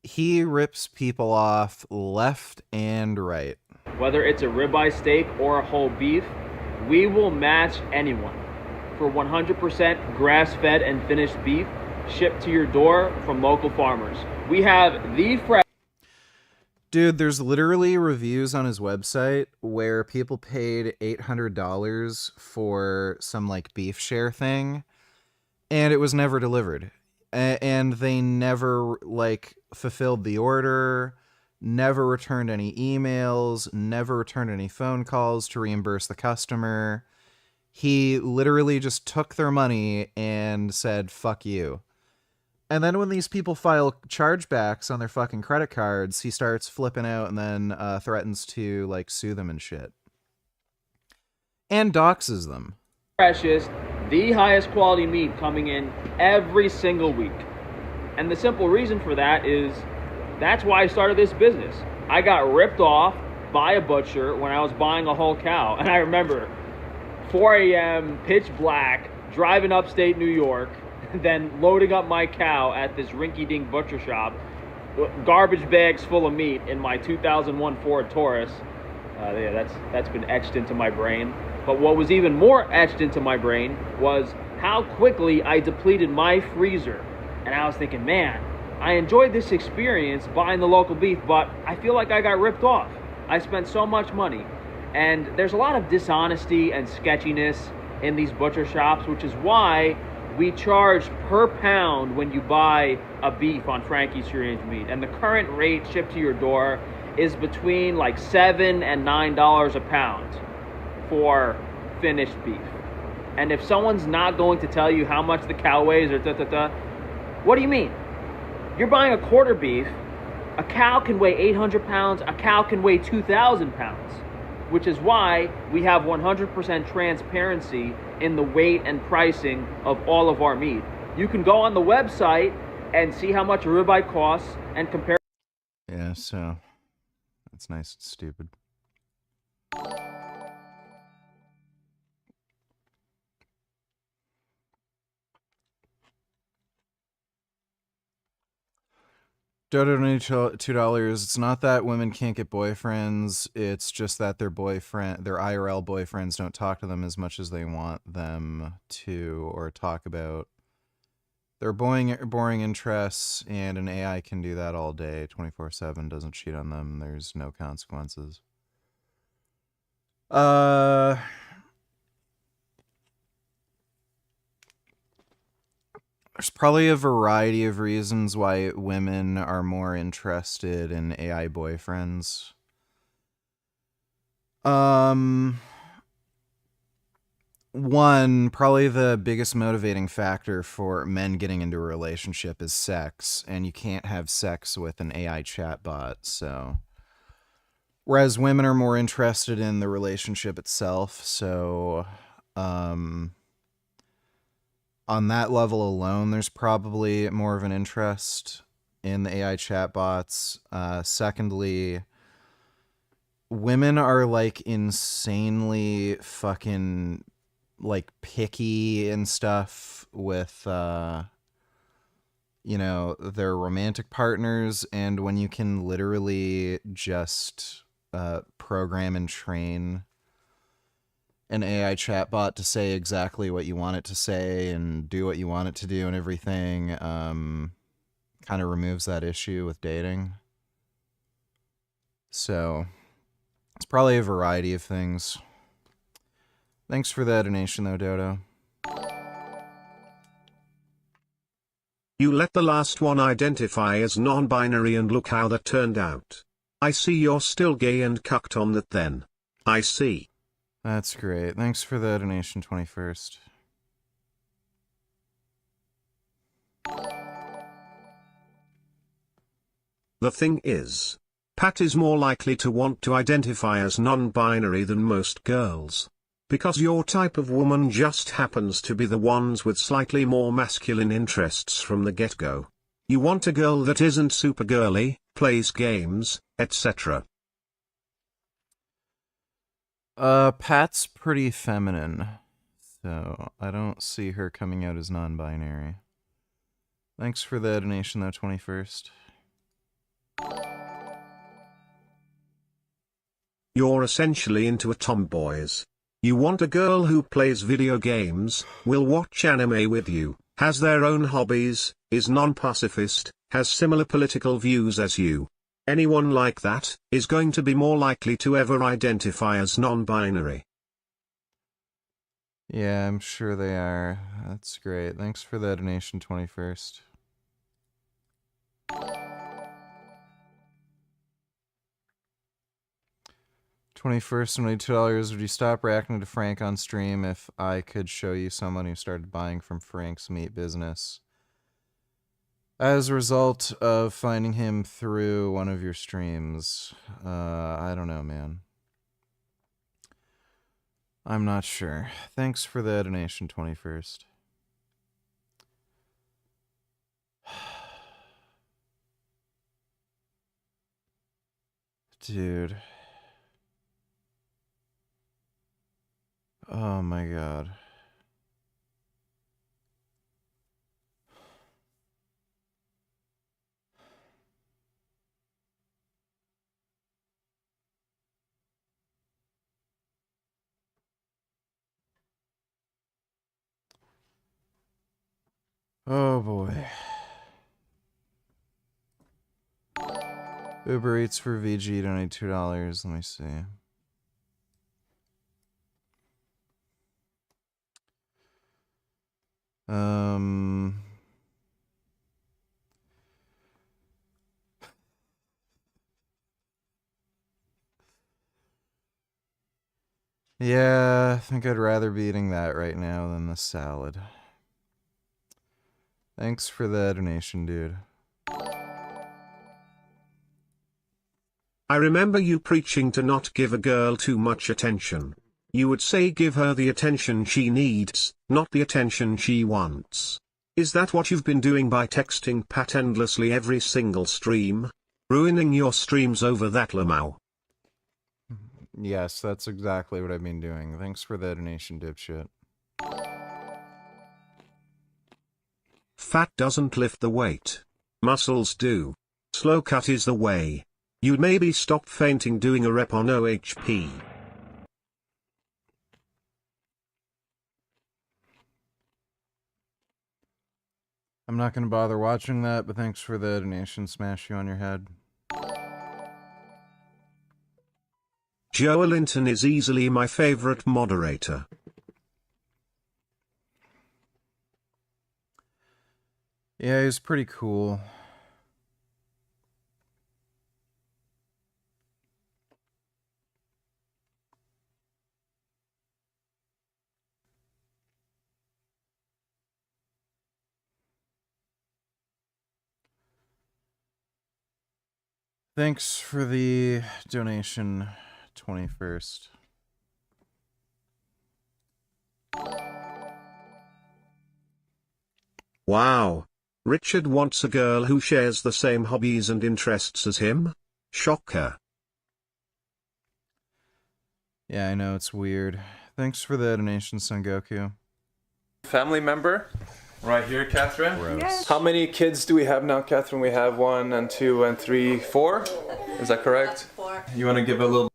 He rips people off left and right. Whether it's a ribeye steak or a whole beef, we will match anyone for 100% grass-fed and finished beef shipped to your door from local farmers. We have the fresh... Dude, there's literally reviews on his website where people paid $800 for some like beef share thing, and it was never delivered. And they never like fulfilled the order, never returned any emails, never returned any phone calls to reimburse the customer. He literally just took their money and said, fuck you. And then when these people file chargebacks on their fucking credit cards, he starts flipping out and then threatens to like sue them and shit. And doxes them. Freshest, the highest quality meat coming in every single week. And the simple reason for that is that's why I started this business. I got ripped off by a butcher when I was buying a whole cow. And I remember 4 a.m., pitch black, driving upstate New York, then loading up my cow at this rinky-dink butcher shop, garbage bags full of meat in my 2001 Ford Taurus. Yeah, that's been etched into my brain. But what was even more etched into my brain was how quickly I depleted my freezer. And I was thinking, man, I enjoyed this experience buying the local beef, but I feel like I got ripped off. I spent so much money. And there's a lot of dishonesty and sketchiness in these butcher shops, which is why we charge per pound when you buy a beef on Frankie's Free Range Meat. And the current rate shipped to your door is between like $7 and $9 a pound for finished beef. And if someone's not going to tell you how much the cow weighs or what do you mean? You're buying a quarter beef, a cow can weigh 800 pounds, a cow can weigh 2,000 pounds, which is why we have 100% transparency in the weight and pricing of all of our meat. You can go on the website and see how much a ribeye costs and compare. Yeah, so that's nice and stupid. Dodo donated $2. It's not that women can't get boyfriends. It's just that their IRL boyfriends don't talk to them as much as they want them to, or talk about their boring interests. And an AI can do that all day, 24/7. Doesn't cheat on them. There's no consequences. There's probably a variety of reasons why women are more interested in AI boyfriends. One, probably the biggest motivating factor for men getting into a relationship is sex, and you can't have sex with an AI chatbot, so. Whereas women are more interested in the relationship itself, so, on that level alone, there's probably more of an interest in the AI chatbots. Secondly, women are like insanely fucking like picky and stuff with their romantic partners, and when you can literally just program and train an AI chatbot to say exactly what you want it to say and do what you want it to do and everything, kind of removes that issue with dating. So it's probably a variety of things. Thanks for the donation though, Dodo. You let the last one identify as non-binary and look how that turned out. I see you're still gay and cucked on that then. I see. That's great. Thanks for the donation, 21st. The thing is, Pat is more likely to want to identify as non-binary than most girls. Because your type of woman just happens to be the ones with slightly more masculine interests from the get-go. You want a girl that isn't super girly, plays games, etc. Pat's pretty feminine, so I don't see her coming out as non-binary. Thanks for the donation though, 21st. You're essentially into a tomboys. You want a girl who plays video games, will watch anime with you, has their own hobbies, is non-pacifist, has similar political views as you. Anyone like that is going to be more likely to ever identify as non-binary. Yeah, I'm sure they are. That's great. Thanks for the donation, 21st. $21st and $2. Would you stop reacting to Frank on stream if I could show you someone who started buying from Frank's meat business as a result of finding him through one of your streams? I don't know, man. I'm not sure. Thanks for the donation, 21st. Dude. Oh my god. Oh boy. Uber Eats for VG, donate $2. Let me see. Yeah, I think I'd rather be eating that right now than the salad. Thanks for the donation, dude. I remember you preaching to not give a girl too much attention. You would say give her the attention she needs, not the attention she wants. Is that what you've been doing by texting Pat endlessly every single stream? Ruining your streams over that lamau. Yes, that's exactly what I've been doing. Thanks for the donation, dipshit. Fat doesn't lift the weight. Muscles do. Slow cut is the way. You'd maybe stop fainting doing a rep on OHP. I'm not going to bother watching that, but thanks for the donation. Smash you on your head. Joe Linton is easily my favorite moderator. Yeah, he's pretty cool. Thanks for the donation, 21st. Wow. Richard wants a girl who shares the same hobbies and interests as him? Shocker. Yeah, I know, it's weird. Thanks for the donation, Son Goku. Family member, right here, Catherine. Gross. How many kids do we have now, Catherine? We have 1 and 2 and 3, 4. Is that correct? 4. You want to give a little?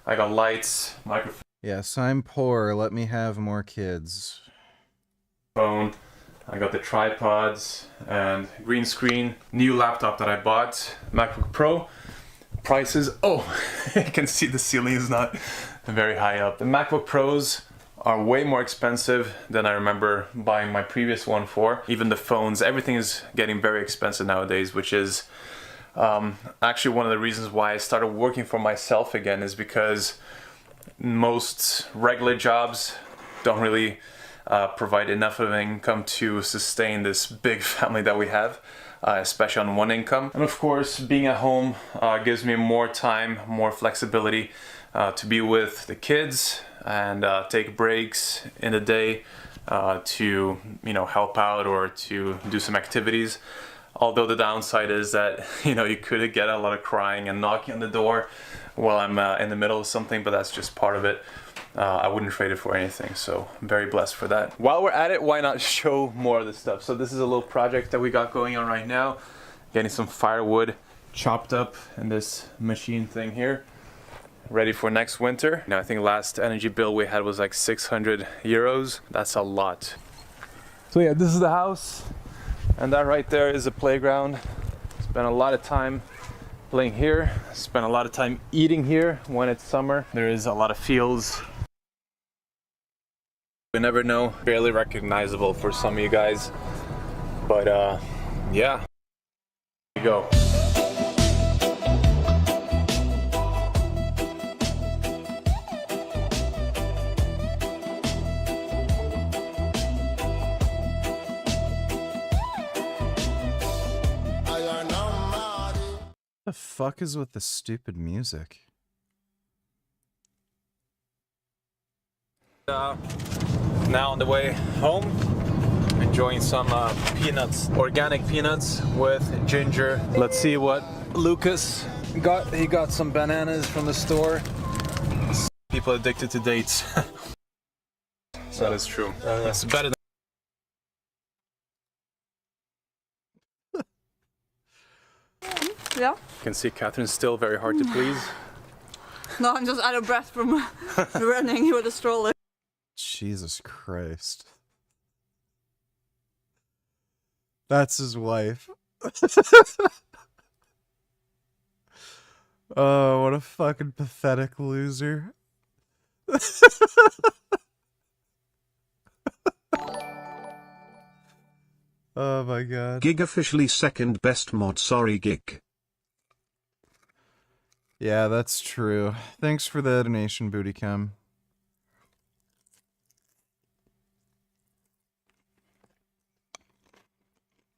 I got lights, microphone. Yes, I'm poor. Let me have more kids. I got the tripods and green screen. New laptop that I bought, MacBook Pro. Prices, oh, you can see the ceiling is not very high up. The MacBook Pros are way more expensive than I remember buying my previous one for. Even the phones, everything is getting very expensive nowadays, which is actually one of the reasons why I started working for myself again, is because most regular jobs don't really provide enough of an income to sustain this big family that we have. Especially on one income. And of course, being at home gives me more time, more flexibility to be with the kids and take breaks in the day to, you know, help out or to do some activities. Although the downside is that, you know, you could get a lot of crying and knocking on the door while I'm in the middle of something, but that's just part of it. I wouldn't trade it for anything, so I'm very blessed for that. While we're at it, why not show more of this stuff? So this is a little project that we got going on right now. Getting some firewood chopped up in this machine thing here. Ready for next winter. Now I think last energy bill we had was like 600 euros. That's a lot. So yeah, this is the house. And that right there is a playground. Spent a lot of time playing here. Spent a lot of time eating here when it's summer. There is a lot of fields. We never know, barely recognizable for some of you guys, but yeah, here we go. What the fuck is with the stupid music? Now on the way home, enjoying some peanuts, organic peanuts with ginger. Let's see what Lucas got. He got some bananas from the store. People addicted to dates. So that is true. It's better than Yeah? you can see Catherine's still very hard to please. No, I'm just out of breath from running with a stroller. Jesus Christ. That's his wife. Oh, what a fucking pathetic loser. Oh my god. Gig officially second best mod, sorry Gig. Yeah, that's true. Thanks for the donation, Booty Cam.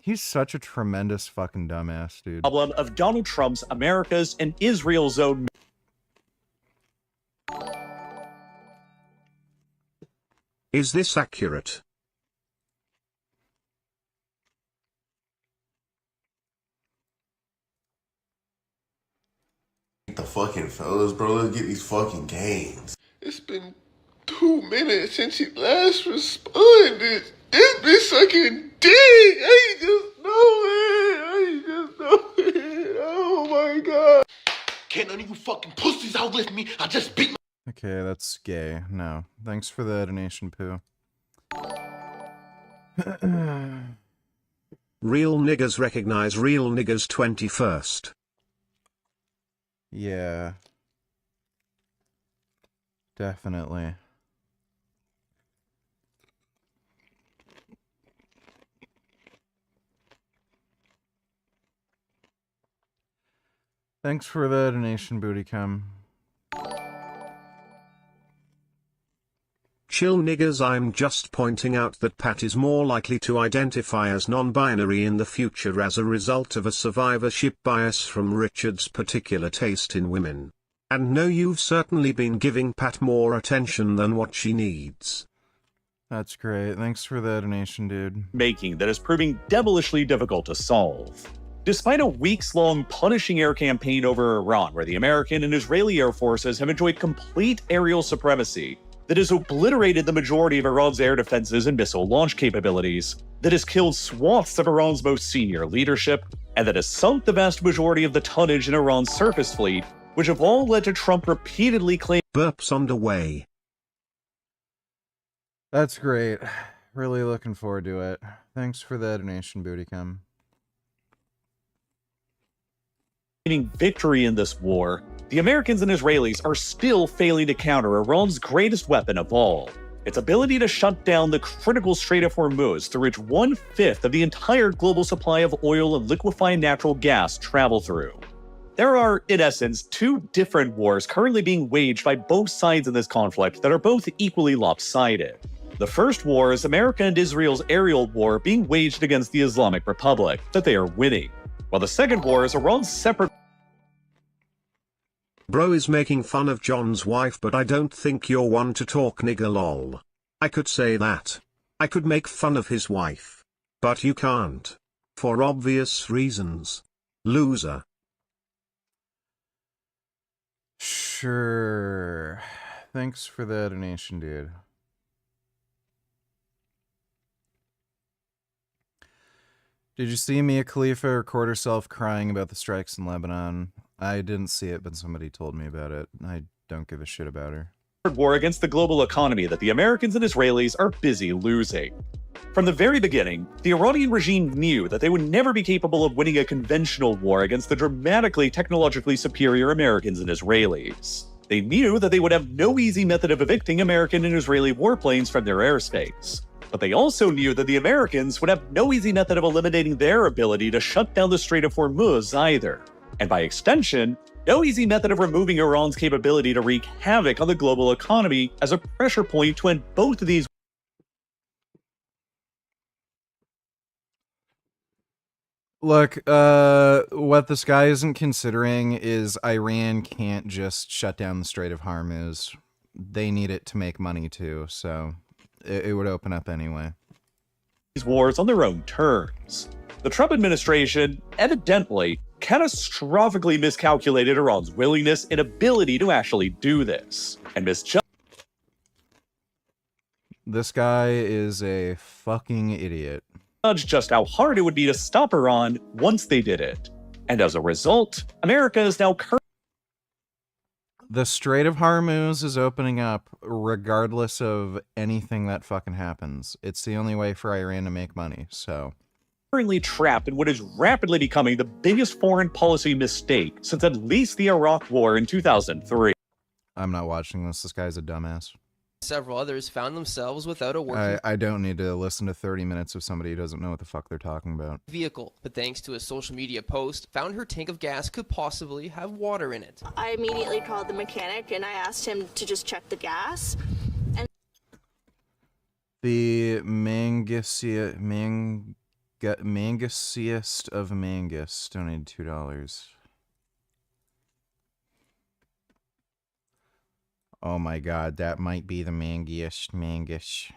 He's such a tremendous fucking dumbass, dude. Problem of Donald Trump's America's and Israel zone. Is this accurate? The fucking fellas, bro. Let's get these fucking games. It's been 2 minutes since he last responded. This bitch sucking dick. I just know it. I just know it. Oh my god. Can't none of you fucking pussies outlift me. I just beat my... Okay, that's gay. No. Thanks for the donation, Pooh. Real niggas recognize real niggas 21st. Yeah. Definitely. Thanks for the donation, Booty Cam. Chill niggas, I'm just pointing out that Pat is more likely to identify as non-binary in the future as a result of a survivorship bias from Richard's particular taste in women. And no, you've certainly been giving Pat more attention than what she needs. That's great. Thanks for the donation, dude. Making that is proving devilishly difficult to solve. Despite a weeks-long punishing air campaign over Iran, where the American and Israeli air forces have enjoyed complete aerial supremacy, that has obliterated the majority of Iran's air defenses and missile launch capabilities, that has killed swaths of Iran's most senior leadership, and that has sunk the vast majority of the tonnage in Iran's surface fleet, which have all led to Trump repeatedly claiming burps underway. That's great. Really looking forward to it. Thanks for the donation, Booty Cam. victory in this war, the Americans and Israelis are still failing to counter Iran's greatest weapon of all, its ability to shut down the critical Strait of Hormuz through which 1/5 of the entire global supply of oil and liquefied natural gas travel through. There are, in essence, two different wars currently being waged by both sides in this conflict that are both equally lopsided. The first war is America and Israel's aerial war being waged against the Islamic Republic, that they are winning, while the second war is Iran's separate. Bro is making fun of John's wife, but I don't think you're one to talk nigga lol. I could say that. I could make fun of his wife. But you can't. For obvious reasons. Loser. Sure. Thanks for the donation, dude. Did you see Mia Khalifa record herself crying about the strikes in Lebanon? I didn't see it, but somebody told me about it. I don't give a shit about her. War against the global economy that the Americans and Israelis are busy losing. From the very beginning, the Iranian regime knew that they would never be capable of winning a conventional war against the dramatically technologically superior Americans and Israelis. They knew that they would have no easy method of evicting American and Israeli warplanes from their airspace. But they also knew that the Americans would have no easy method of eliminating their ability to shut down the Strait of Hormuz either. And by extension, no easy method of removing Iran's capability to wreak havoc on the global economy as a pressure point to end both of these. Look, what this guy isn't considering is Iran can't just shut down the Strait of Hormuz. They need it to make money too, so it would open up anyway. These wars on their own terms. The Trump administration evidently catastrophically miscalculated Iran's willingness and ability to actually do this, and misjudged. This guy is a fucking idiot. Just how hard it would be to stop Iran once they did it. And as a result, America is now The Strait of Hormuz is opening up regardless of anything that fucking happens. It's the only way for Iran to make money, so currently trapped in what is rapidly becoming the biggest foreign policy mistake since at least the Iraq War in 2003. I'm not watching this. This guy's a dumbass. Several others found themselves without a working I don't need to listen to 30 minutes of somebody who doesn't know what the fuck they're talking about. vehicle, but thanks to a social media post, found her tank of gas could possibly have water in it. I immediately called the mechanic and I asked him to just check the gas. And The mangusiest of mangus donated $2. Oh my god, that might be the mangiest mangus.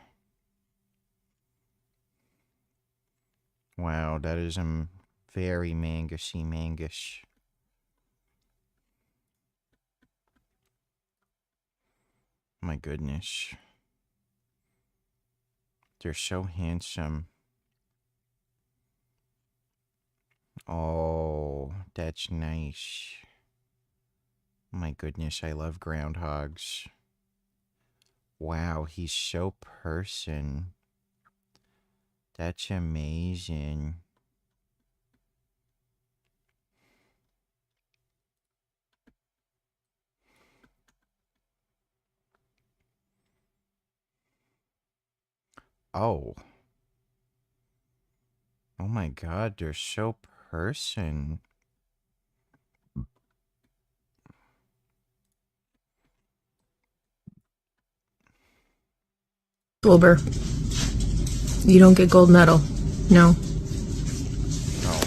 Wow, that is a very mangusy mangus. My goodness. They're so handsome. Oh, that's nice. My goodness, I love groundhogs. Wow, he's so person. That's amazing. Oh. Oh my god, they're so person. Wilbur, you don't get gold medal. No.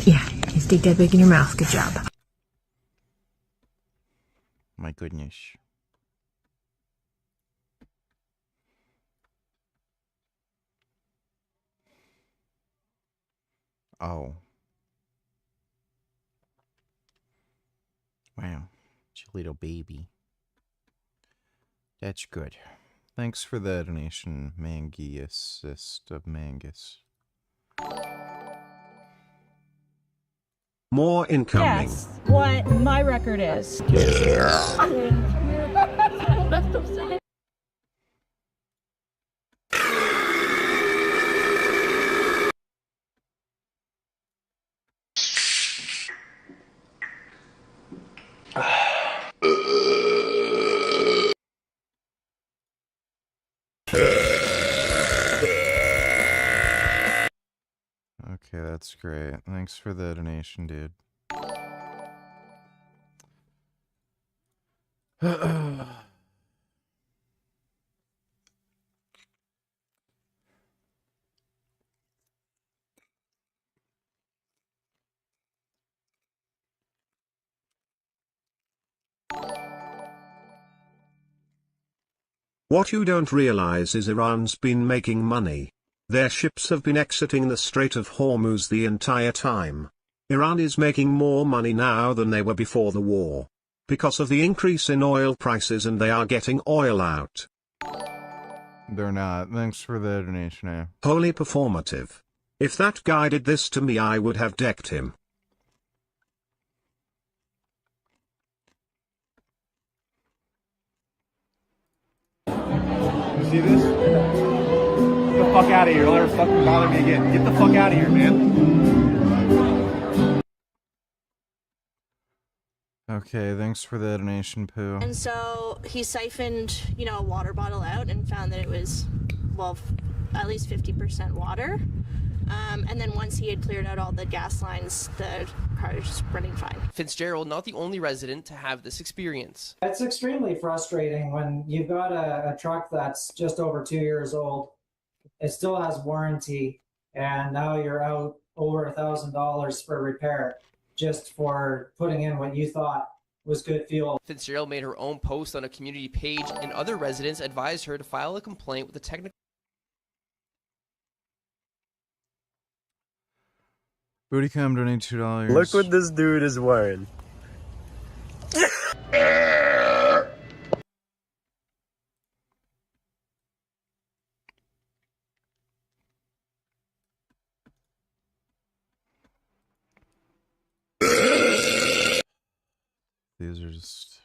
Yeah, you stick that big in your mouth. Good job. My goodness. Oh. Wow. It's a little baby. That's good. Thanks for the donation, Mangiest of Mangus. More incoming. Guess what my record is. Okay, that's great. Thanks for the donation, dude. What you don't realize is Iran's been making money. Their ships have been exiting the Strait of Hormuz the entire time. Iran is making more money now than they were before the war. Because of the increase in oil prices, and they are getting oil out. They're not. Thanks for the donation, eh? Wholly performative. If that guy did this to me, I would have decked him. You see this? Get the fuck out of here. Let her fucking bother me again. Get the fuck out of here, man. Okay, thanks for the donation, Pooh. And so he siphoned, a water bottle out and found that it was, at least 50% water. And then once he had cleared out all the gas lines, the car was just running fine. Fitzgerald, not the only resident to have this experience. It's extremely frustrating when you've got a truck that's just over 2 years old. It still has warranty, and now you're out over $1,000 for repair just for putting in what you thought was good fuel. Fitzgerald made her own post on a community page, and other residents advised her to file a complaint with the technical. Bootycom donated $2. Look what this dude is wearing. These are just...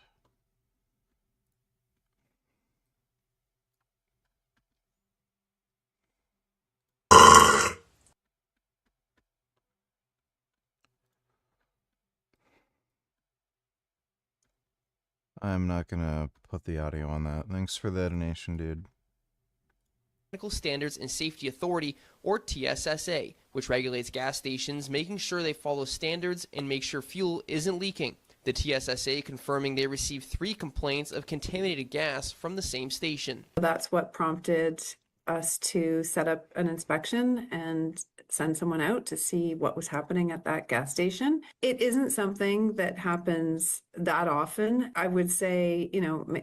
I'm not gonna put the audio on that. Thanks for the donation, dude. Technical Standards and Safety Authority, or TSSA, which regulates gas stations, making sure they follow standards and make sure fuel isn't leaking. The TSSA confirming they received 3 complaints of contaminated gas from the same station. That's what prompted us to set up an inspection and send someone out to see what was happening at that gas station. It isn't something that happens that often. I would say,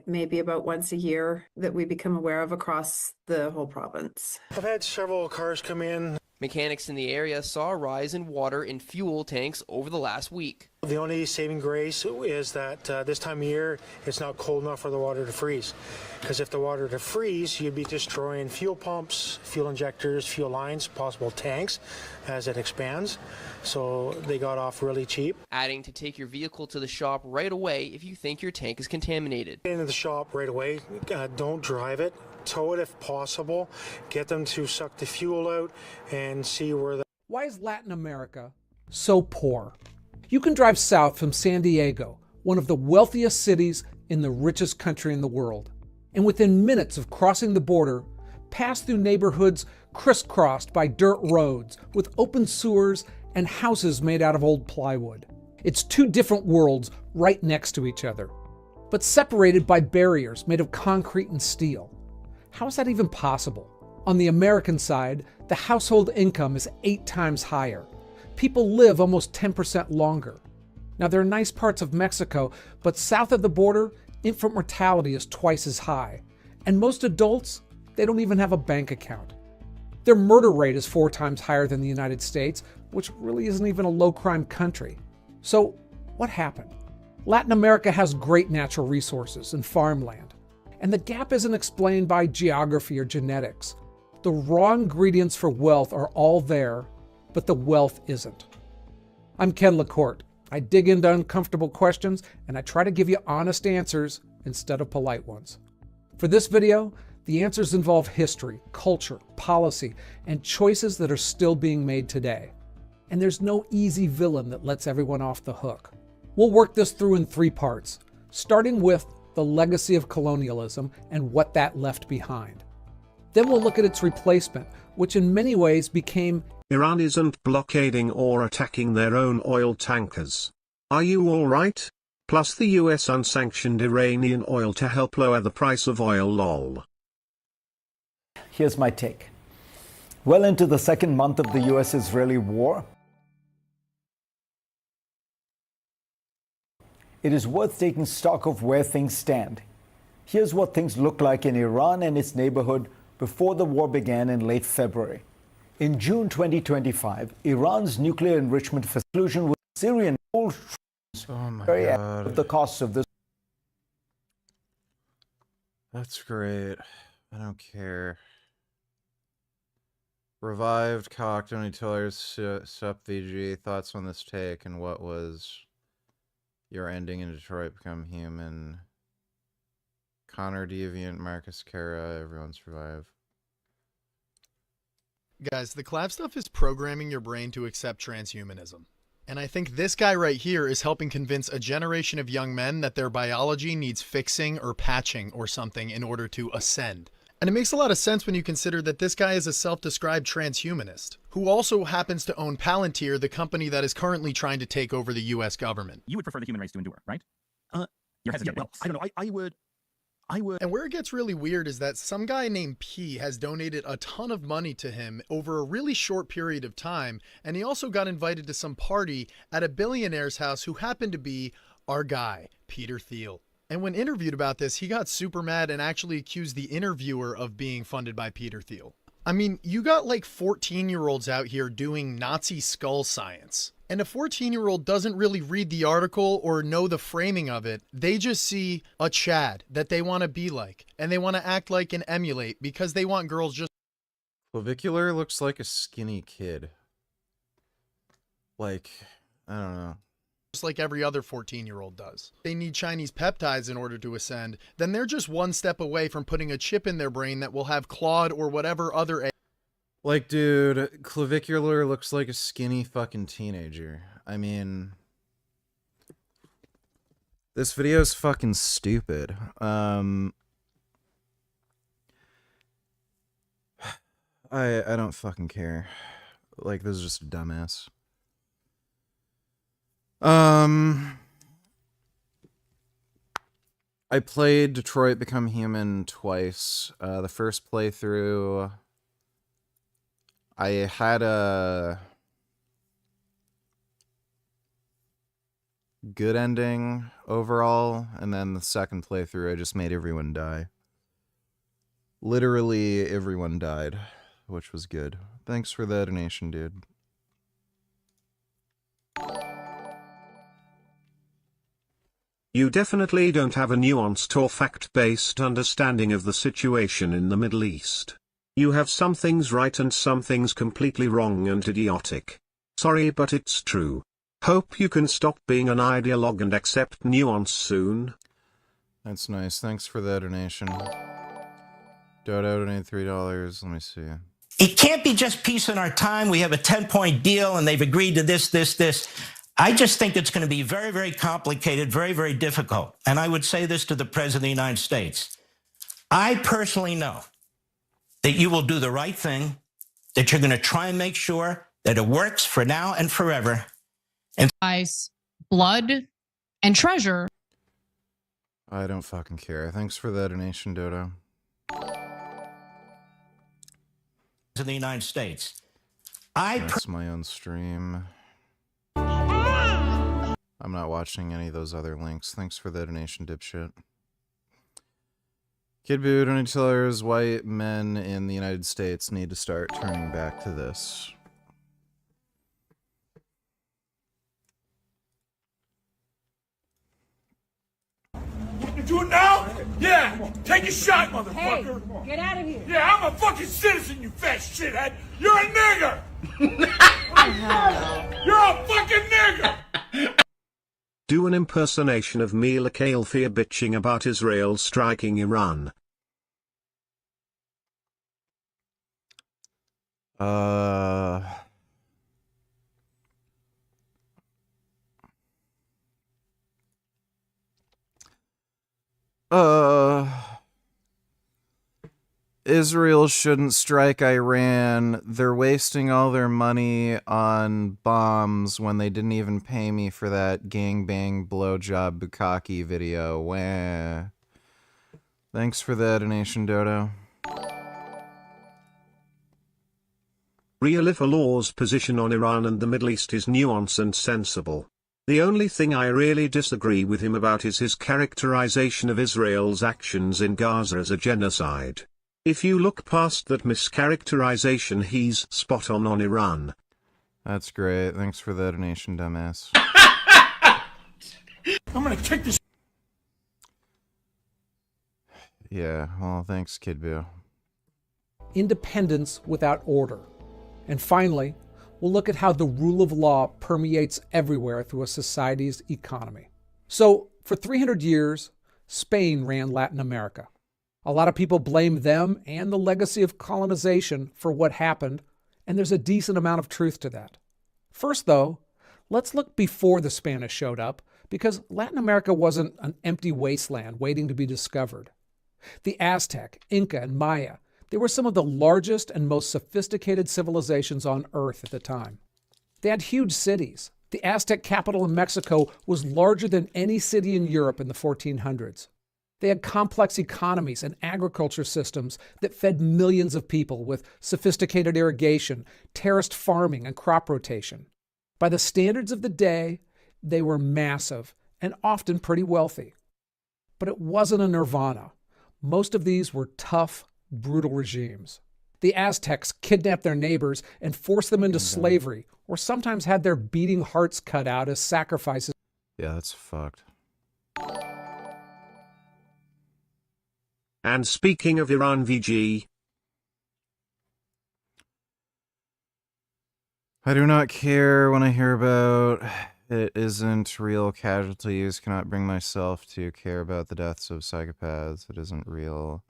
maybe about once a year that we become aware of across the whole province. I've had several cars come in. Mechanics in the area saw a rise in water in fuel tanks over the last week. The only saving grace is that this time of year, it's not cold enough for the water to freeze. Because if the water to freeze, you'd be destroying fuel pumps, fuel injectors, fuel lines, possible tanks as it expands. So they got off really cheap. Adding to take your vehicle to the shop right away if you think your tank is contaminated. Get into the shop right away. Don't drive it. Tow it if possible. Get them to suck the fuel out and see where the... Why is Latin America so poor? You can drive south from San Diego, one of the wealthiest cities in the richest country in the world, and within minutes of crossing the border, pass through neighborhoods crisscrossed by dirt roads with open sewers and houses made out of old plywood. It's 2 different worlds right next to each other, but separated by barriers made of concrete and steel. How is that even possible? On the American side, the household income is 8 times higher. People live almost 10% longer. Now, there are nice parts of Mexico, but south of the border, infant mortality is twice as high. And most adults, they don't even have a bank account. Their murder rate is 4 times higher than the United States, which really isn't even a low-crime country. So, what happened? Latin America has great natural resources and farmland. And the gap isn't explained by geography or genetics. The raw ingredients for wealth are all there, but the wealth isn't. I'm Ken LaCourte. I dig into uncomfortable questions, and I try to give you honest answers instead of polite ones. For this video, the answers involve history, culture, policy, and choices that are still being made today. And there's no easy villain that lets everyone off the hook. We'll work this through in 3 parts, starting with the legacy of colonialism and what that left behind. Then we'll look at its replacement, which in many ways became Iran isn't blockading or attacking their own oil tankers. Are you alright? Plus the US unsanctioned Iranian oil to help lower the price of oil lol. Here's my take. Well into the 2nd month of the US-Israeli war, it is worth taking stock of where things stand. Here's what things looked like in Iran and its neighborhood before the war began in late February. In June 2025, Iran's nuclear enrichment conclusion with Syrian gold very at the costs of this. That's great. I don't care. Revived, cocked, only tellers, sup VG, thoughts on this take, and what was your ending in Detroit Become Human? Connor Deviant, Marcus Cara, everyone survive. Guys, the collab stuff is programming your brain to accept transhumanism. And I think this guy right here is helping convince a generation of young men that their biology needs fixing or patching or something in order to ascend. And it makes a lot of sense when you consider that this guy is a self-described transhumanist, who also happens to own Palantir, the company that is currently trying to take over the US government. You would prefer the human race to endure, right? You're hesitant. Yeah, well, I don't know. I would. And where it gets really weird is that some guy named P has donated a ton of money to him over a really short period of time, and he also got invited to some party at a billionaire's house who happened to be our guy, Peter Thiel. And when interviewed about this, he got super mad and actually accused the interviewer of being funded by Peter Thiel. I mean, you got like 14-year-olds out here doing Nazi skull science. And a 14-year-old doesn't really read the article or know the framing of it. They just see a Chad that they want to be like, and they want to act like and emulate because they want girls just... Clavicular looks like a skinny kid. Like, I don't know. Just like every other 14-year-old does. They need Chinese peptides in order to ascend. Then they're just one step away from putting a chip in their brain that will have Claude or whatever other... Like, dude, Clavicular looks like a skinny fucking teenager. I mean, This video is fucking stupid. I don't fucking care. Like, this is just a dumbass. I played Detroit Become Human twice. The first playthrough, I had a good ending overall, and then the second playthrough, I just made everyone die. Literally everyone died, which was good. Thanks for the donation, dude. You definitely don't have a nuanced or fact-based understanding of the situation in the Middle East. You have some things right and some things completely wrong and idiotic. Sorry, but it's true. Hope you can stop being an ideologue and accept nuance soon. That's nice. Thanks for the donation. Dodo donated $3. Let me see. It can't be just peace in our time. We have a 10-point deal and they've agreed to this. I just think it's going to be very, very complicated, very, very difficult. And I would say this to the President of the United States. I personally know that you will do the right thing, that you're going to try and make sure that it works for now and forever. And ice, blood, and treasure. I don't fucking care. Thanks for the donation, Dodo. in the United States. That's my own stream. I'm not watching any of those other links. Thanks for the donation, dipshit. Kid Boo, don't tell us white men in the United States need to start turning back to this. You do it now? Yeah! Take a shot, motherfucker! Hey, get out of here! Yeah, I'm a fucking citizen, you fat shithead! You're a nigger! You're a fucking nigger! Do an impersonation of Mila Kalfir bitching about Israel striking Iran. Israel shouldn't strike Iran. They're wasting all their money on bombs when they didn't even pay me for that gangbang blowjob bukkake video. Wah. Thanks for the donation, Dodo. Real Law's position on Iran and the Middle East is nuanced and sensible. The only thing I really disagree with him about is his characterization of Israel's actions in Gaza as a genocide. If you look past that mischaracterization, he's spot on Iran. That's great. Thanks for the donation, dumbass. I'm gonna kick this. Yeah, well, thanks, Kid Boo. Independence without order. And finally, we'll look at how the rule of law permeates everywhere through a society's economy. So, for 300 years, Spain ran Latin America. A lot of people blame them and the legacy of colonization for what happened, and there's a decent amount of truth to that. First, though, let's look before the Spanish showed up, because Latin America wasn't an empty wasteland waiting to be discovered. The Aztec, Inca, and Maya, they were some of the largest and most sophisticated civilizations on Earth at the time. They had huge cities. The Aztec capital in Mexico was larger than any city in Europe in the 1400s. They had complex economies and agriculture systems that fed millions of people with sophisticated irrigation, terraced farming, and crop rotation. By the standards of the day, they were massive and often pretty wealthy. But it wasn't a nirvana. Most of these were tough, brutal regimes. The Aztecs kidnapped their neighbors and forced them into slavery, or sometimes had their beating hearts cut out as sacrifices. Yeah, that's fucked. And speaking of Iran VG, I do not care when I hear about it isn't real casualties. Cannot bring myself to care about the deaths of psychopaths. It isn't real.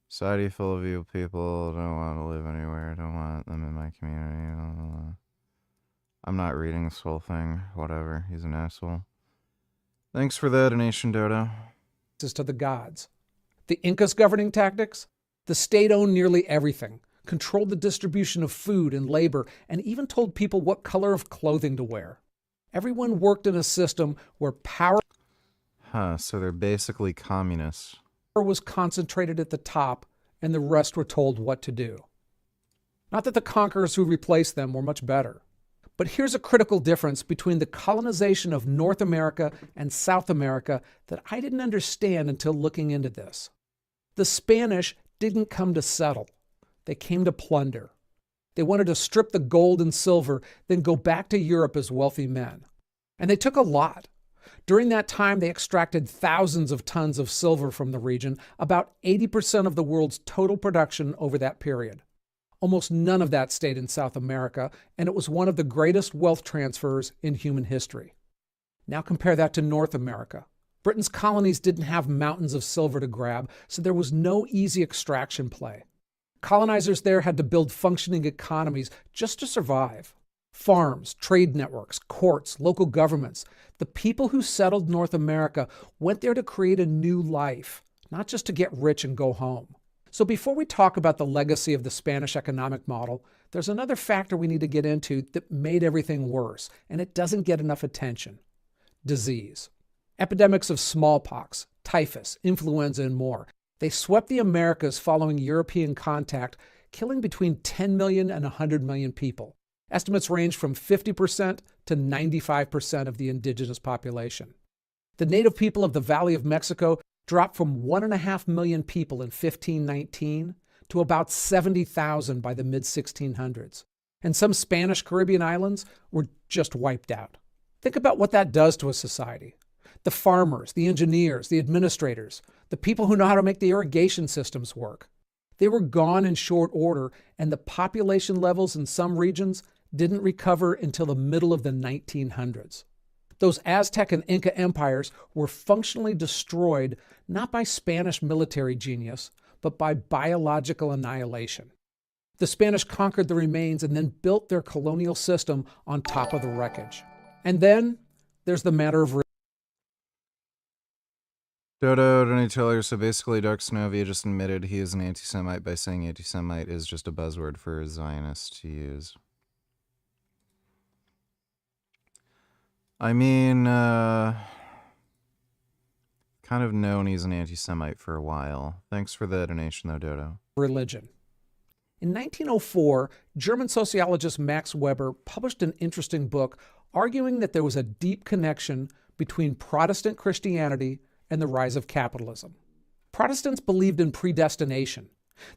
Society full of evil people. Don't want to live anywhere. Don't want them in my community. I'm not reading this whole thing. Whatever. He's an asshole. Thanks for the donation, Dodo. To the gods. The Incas' governing tactics? The state owned nearly everything, controlled the distribution of food and labor, and even told people what color of clothing to wear. Everyone worked in a system where power So they're basically communists. was concentrated at the top and the rest were told what to do. Not that the conquerors who replaced them were much better. But here's a critical difference between the colonization of North America and South America that I didn't understand until looking into this. The Spanish didn't come to settle. They came to plunder. They wanted to strip the gold and silver, then go back to Europe as wealthy men. And they took a lot. During that time, they extracted thousands of tons of silver from the region, about 80% of the world's total production over that period. Almost none of that stayed in South America, and it was one of the greatest wealth transfers in human history. Now compare that to North America. Britain's colonies didn't have mountains of silver to grab, so there was no easy extraction play. Colonizers there had to build functioning economies just to survive. Farms, trade networks, courts, local governments. The people who settled North America went there to create a new life, not just to get rich and go home. So before we talk about the legacy of the Spanish economic model, there's another factor we need to get into that made everything worse, and it doesn't get enough attention. Disease. Epidemics of smallpox, typhus, influenza, and more. They swept the Americas following European contact, killing between 10 million and 100 million people. Estimates range from 50% to 95% of the indigenous population. The native people of the Valley of Mexico dropped from 1.5 million people in 1519 to about 70,000 by the mid-1600s. And some Spanish Caribbean islands were just wiped out. Think about what that does to a society. The farmers, the engineers, the administrators, the people who know how to make the irrigation systems work. They were gone in short order, and the population levels in some regions didn't recover until the middle of the 1900s. Those Aztec and Inca empires were functionally destroyed not by Spanish military genius, but by biological annihilation. The Spanish conquered the remains and then built their colonial system on top of the wreckage. And then there's the matter of Dodo, don't you tell her? So basically, Dark Synovia just admitted he is an anti-Semite by saying anti-Semite is just a buzzword for Zionists to use. I mean, kind of known he's an anti-Semite for a while. Thanks for the donation, though, Dodo. Religion. In 1904, German sociologist Max Weber published an interesting book arguing that there was a deep connection between Protestant Christianity and the rise of capitalism. Protestants believed in predestination,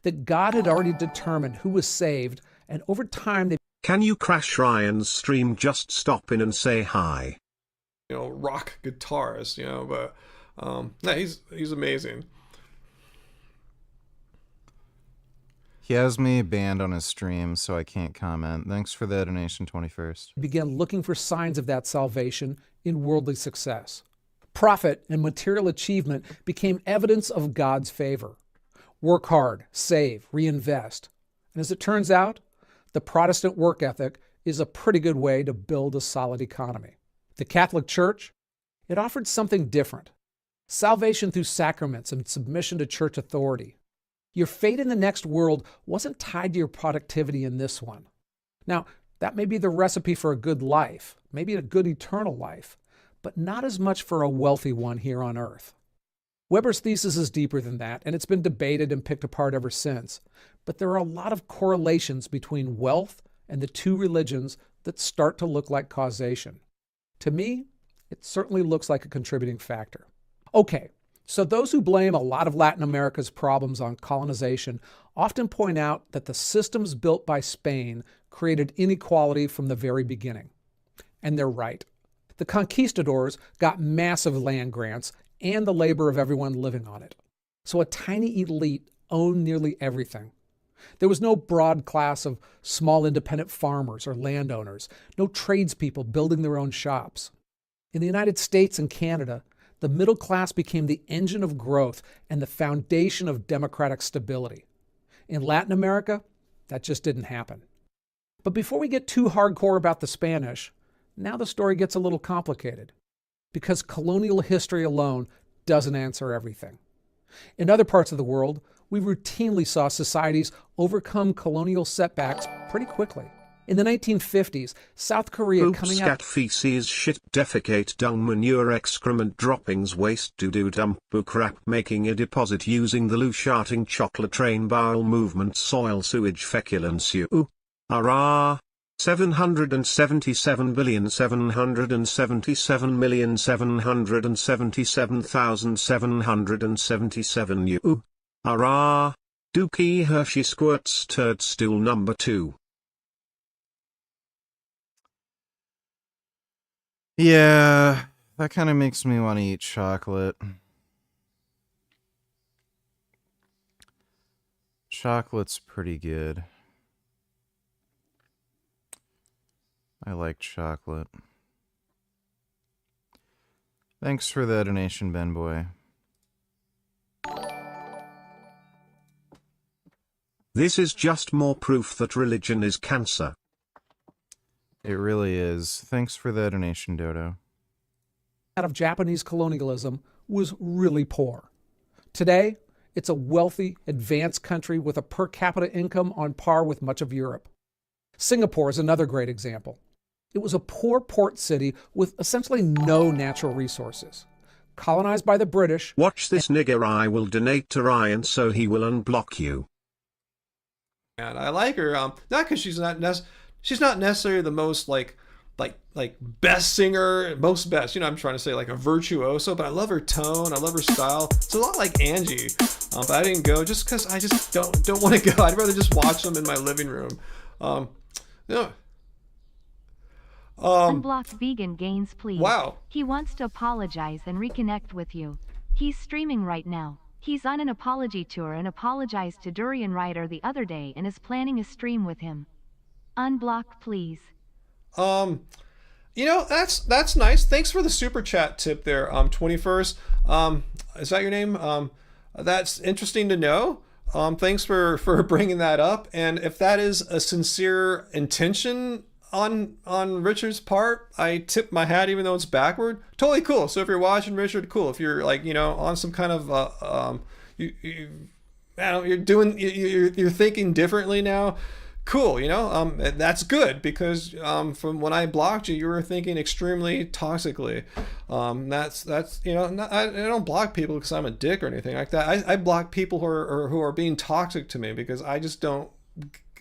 that God had already determined who was saved, and over time they... Can you crash Ryan's stream? Just stop in and say hi. Rock guitarist, but no, he's amazing. He has me banned on his stream, so I can't comment. Thanks for the donation, 21st. Began looking for signs of that salvation in worldly success. Profit and material achievement became evidence of God's favor. Work hard, save, reinvest. And as it turns out, the Protestant work ethic is a pretty good way to build a solid economy. The Catholic Church, it offered something different. Salvation through sacraments and submission to church authority. Your fate in the next world wasn't tied to your productivity in this one. Now, that may be the recipe for a good life, maybe a good eternal life, but not as much for a wealthy one here on earth. Weber's thesis is deeper than that, and it's been debated and picked apart ever since. But there are a lot of correlations between wealth and the two religions that start to look like causation. To me, it certainly looks like a contributing factor. Okay, so those who blame a lot of Latin America's problems on colonization often point out that the systems built by Spain created inequality from the very beginning. And they're right. The conquistadors got massive land grants and the labor of everyone living on it. So a tiny elite owned nearly everything. There was no broad class of small independent farmers or landowners, no tradespeople building their own shops. In the United States and Canada, the middle class became the engine of growth and the foundation of democratic stability. In Latin America, that just didn't happen. But before we get too hardcore about the Spanish, now the story gets a little complicated. because colonial history alone doesn't answer everything. In other parts of the world, we routinely saw societies overcome colonial setbacks pretty quickly. In the 1950s, South Korea Poop, coming scat, out... feces, shit, defecate, dung, manure, excrement, droppings, waste, doo-doo, dump, poo, crap, making a deposit using the loo, sharting, chocolate train, bowel movement, soil, sewage, feculence, Ara. 777,777,777,777 Ara. Dookie Hershey squirts turd stool number 2. Yeah, that kind of makes me want to eat chocolate. Chocolate's pretty good. I like chocolate. Thanks for the donation, Ben Boy. This is just more proof that religion is cancer. It really is. Thanks for the donation, Dodo. out of Japanese colonialism was really poor. Today, it's a wealthy, advanced country with a per capita income on par with much of Europe. Singapore is another great example. It was a poor port city with essentially no natural resources. Colonized by the British. Watch this nigger, I will donate to Ryan so he will unblock you. And I like her, not because she's not necessarily the most like best singer, most best. You know, I'm trying to say like a virtuoso, but I love her tone, I love her style. It's a lot like Angie, but I didn't go just because I just don't want to go. I'd rather just watch them in my living room. Yeah. Unblock Vegan Gains, please. Wow. He wants to apologize and reconnect with you. He's streaming right now. He's on an apology tour and apologized to Durian Rider the other day and is planning a stream with him. Unblock, please. You know, that's nice. Thanks for the super chat tip there, 21st. Is that your name? That's interesting to know. Thanks for bringing that up. And if that is a sincere intention on Richard's part, I tip my hat even though it's backward. Totally cool. So if you're watching Richard, cool. If you're like, you know, on some kind of you're thinking differently now, cool, you know, that's good because from when I blocked you, you were thinking extremely toxically. That's you know, I don't block people because I'm a dick or anything like that. I block people who are being toxic to me because I just don't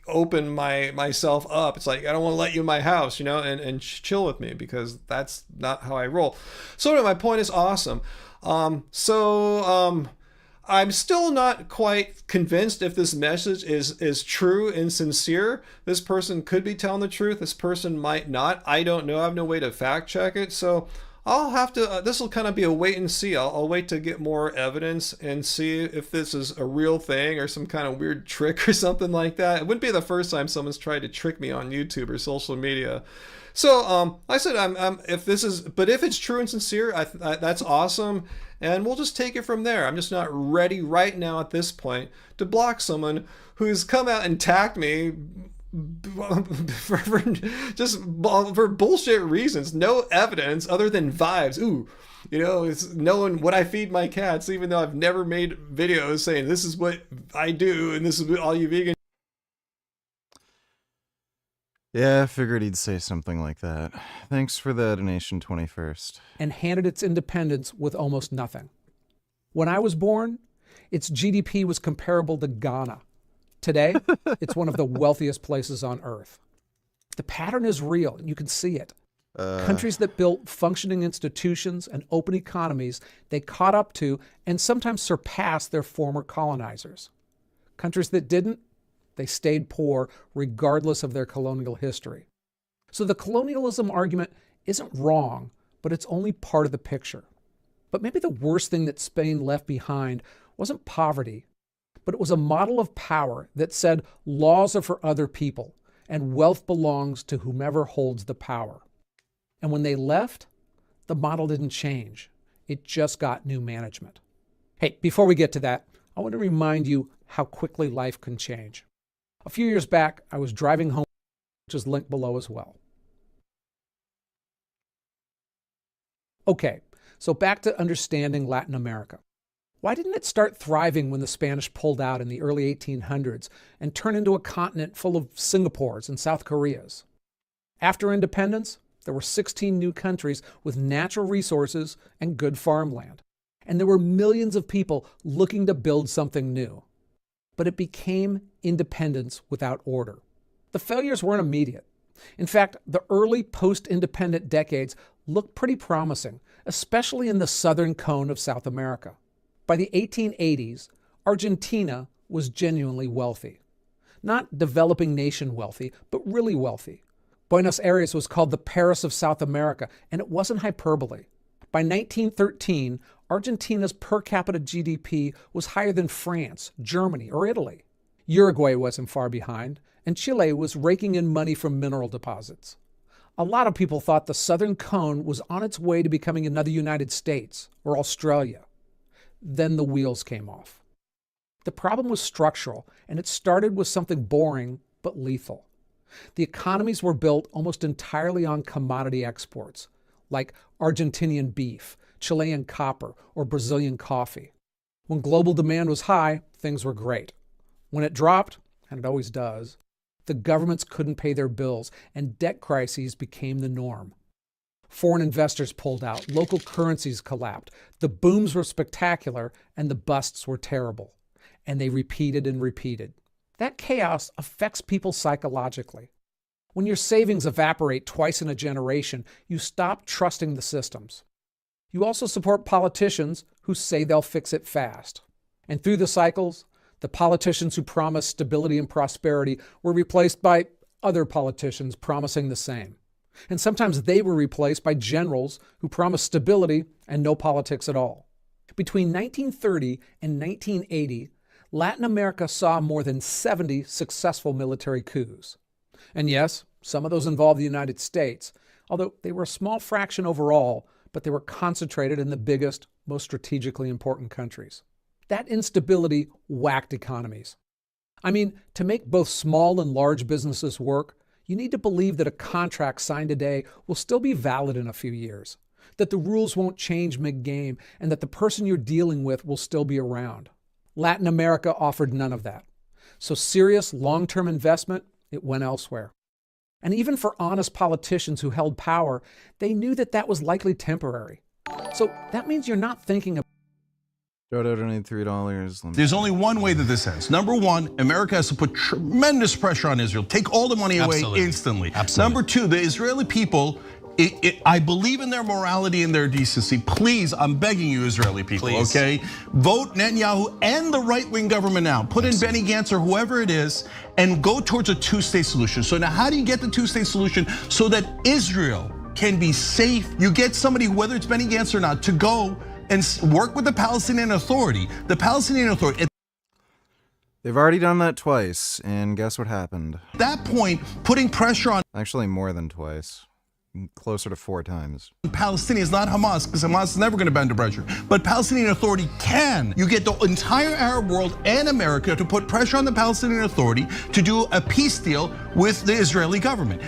open myself up. It's like I don't want to let you in my house, you know, and chill with me because that's not how I roll. So anyway, my point is awesome. I'm still not quite convinced if this message is true and sincere. This person could be telling the truth. This person might not. I don't know. I have no way to fact check it. So I'll have to, this will kind of be a wait and see. I'll wait to get more evidence and see if this is a real thing or some kind of weird trick or something like that. It wouldn't be the first time someone's tried to trick me on YouTube or social media. So I said, if it's true and sincere, that's awesome. And we'll just take it from there. I'm just not ready right now at this point to block someone who's come out and attacked me for bullshit reasons. No evidence other than vibes. Ooh, you know, it's knowing what I feed my cats, even though I've never made videos saying this is what I do and this is what all you vegan. Yeah, I figured he'd say something like that. Thanks for the donation, 21st. And handed its independence with almost nothing. When I was born, its GDP was comparable to Ghana. Today, it's one of the wealthiest places on Earth. The pattern is real, and you can see it. Countries that built functioning institutions and open economies, they caught up to and sometimes surpassed their former colonizers. Countries that didn't, they stayed poor regardless of their colonial history. So the colonialism argument isn't wrong, but it's only part of the picture. But maybe the worst thing that Spain left behind wasn't poverty, but it was a model of power that said laws are for other people and wealth belongs to whomever holds the power. And when they left, the model didn't change. It just got new management. Hey, before we get to that, I want to remind you how quickly life can change. A few years back, I was driving home, which is linked below as well. Okay, so back to understanding Latin America. Why didn't it start thriving when the Spanish pulled out in the early 1800s and turn into a continent full of Singapores and South Koreas? After independence, there were 16 new countries with natural resources and good farmland. And there were millions of people looking to build something new. But it became independence without order. The failures weren't immediate. In fact, the early post-independent decades looked pretty promising, especially in the southern cone of South America. By the 1880s, Argentina was genuinely wealthy. Not developing nation wealthy, but really wealthy. Buenos Aires was called the Paris of South America, and it wasn't hyperbole. By 1913, Argentina's per capita GDP was higher than France, Germany, or Italy. Uruguay wasn't far behind, and Chile was raking in money from mineral deposits. A lot of people thought the Southern Cone was on its way to becoming another United States or Australia. Then the wheels came off. The problem was structural, and it started with something boring but lethal. The economies were built almost entirely on commodity exports, like Argentinian beef, Chilean copper, or Brazilian coffee. When global demand was high, things were great. When it dropped, and it always does, the governments couldn't pay their bills, and debt crises became the norm. Foreign investors pulled out, local currencies collapsed, the booms were spectacular, and the busts were terrible. And they repeated and repeated. That chaos affects people psychologically. When your savings evaporate twice in a generation, you stop trusting the systems. You also support politicians who say they'll fix it fast. And through the cycles, the politicians who promised stability and prosperity were replaced by other politicians promising the same. And sometimes they were replaced by generals who promised stability and no politics at all. Between 1930 and 1980, Latin America saw more than 70 successful military coups. And yes, some of those involved the United States, although they were a small fraction overall, but they were concentrated in the biggest, most strategically important countries. That instability whacked economies. I mean, to make both small and large businesses work, you need to believe that a contract signed today will still be valid in a few years, that the rules won't change mid-game, and that the person you're dealing with will still be around. Latin America offered none of that. So serious long-term investment, it went elsewhere. And even for honest politicians who held power, they knew that that was likely temporary. So that means you're not thinking of Dodo donated $3. There's only one way that this ends. Number one, America has to put tremendous pressure on Israel. Take all the money away instantly. Number two, the Israeli people, I believe in their morality and their decency. Please, I'm begging you, Israeli people, okay? Vote Netanyahu and the right-wing government now. Put in Benny Gantz or whoever it is and go towards a two-state solution. So now how do you get the two-state solution so that Israel can be safe? You get somebody, whether it's Benny Gantz or not, to go and work with the Palestinian Authority. The Palestinian Authority. They've already done that twice, and guess what happened? At that point, putting pressure on... Actually, more than twice. Closer to 4 times. Palestinians, not Hamas, because Hamas is never going to bend to pressure. But Palestinian Authority can. You get the entire Arab world and America to put pressure on the Palestinian Authority to do a peace deal with the Israeli government.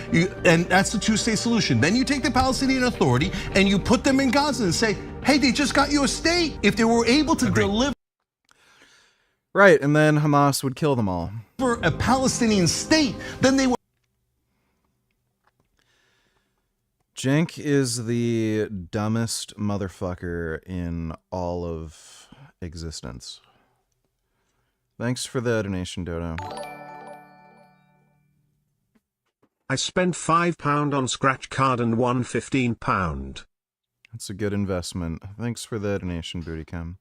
And that's the two-state solution. Then you take the Palestinian Authority and you put them in Gaza and say, hey, they just got you a state. If they were able to deliver... Right, and then Hamas would kill them all. For a Palestinian state, then they would... Jenk is the dumbest motherfucker in all of existence. Thanks for the donation, Dodo. I spent £5 on scratch card and won £15. That's a good investment. Thanks for the donation, Bootycam.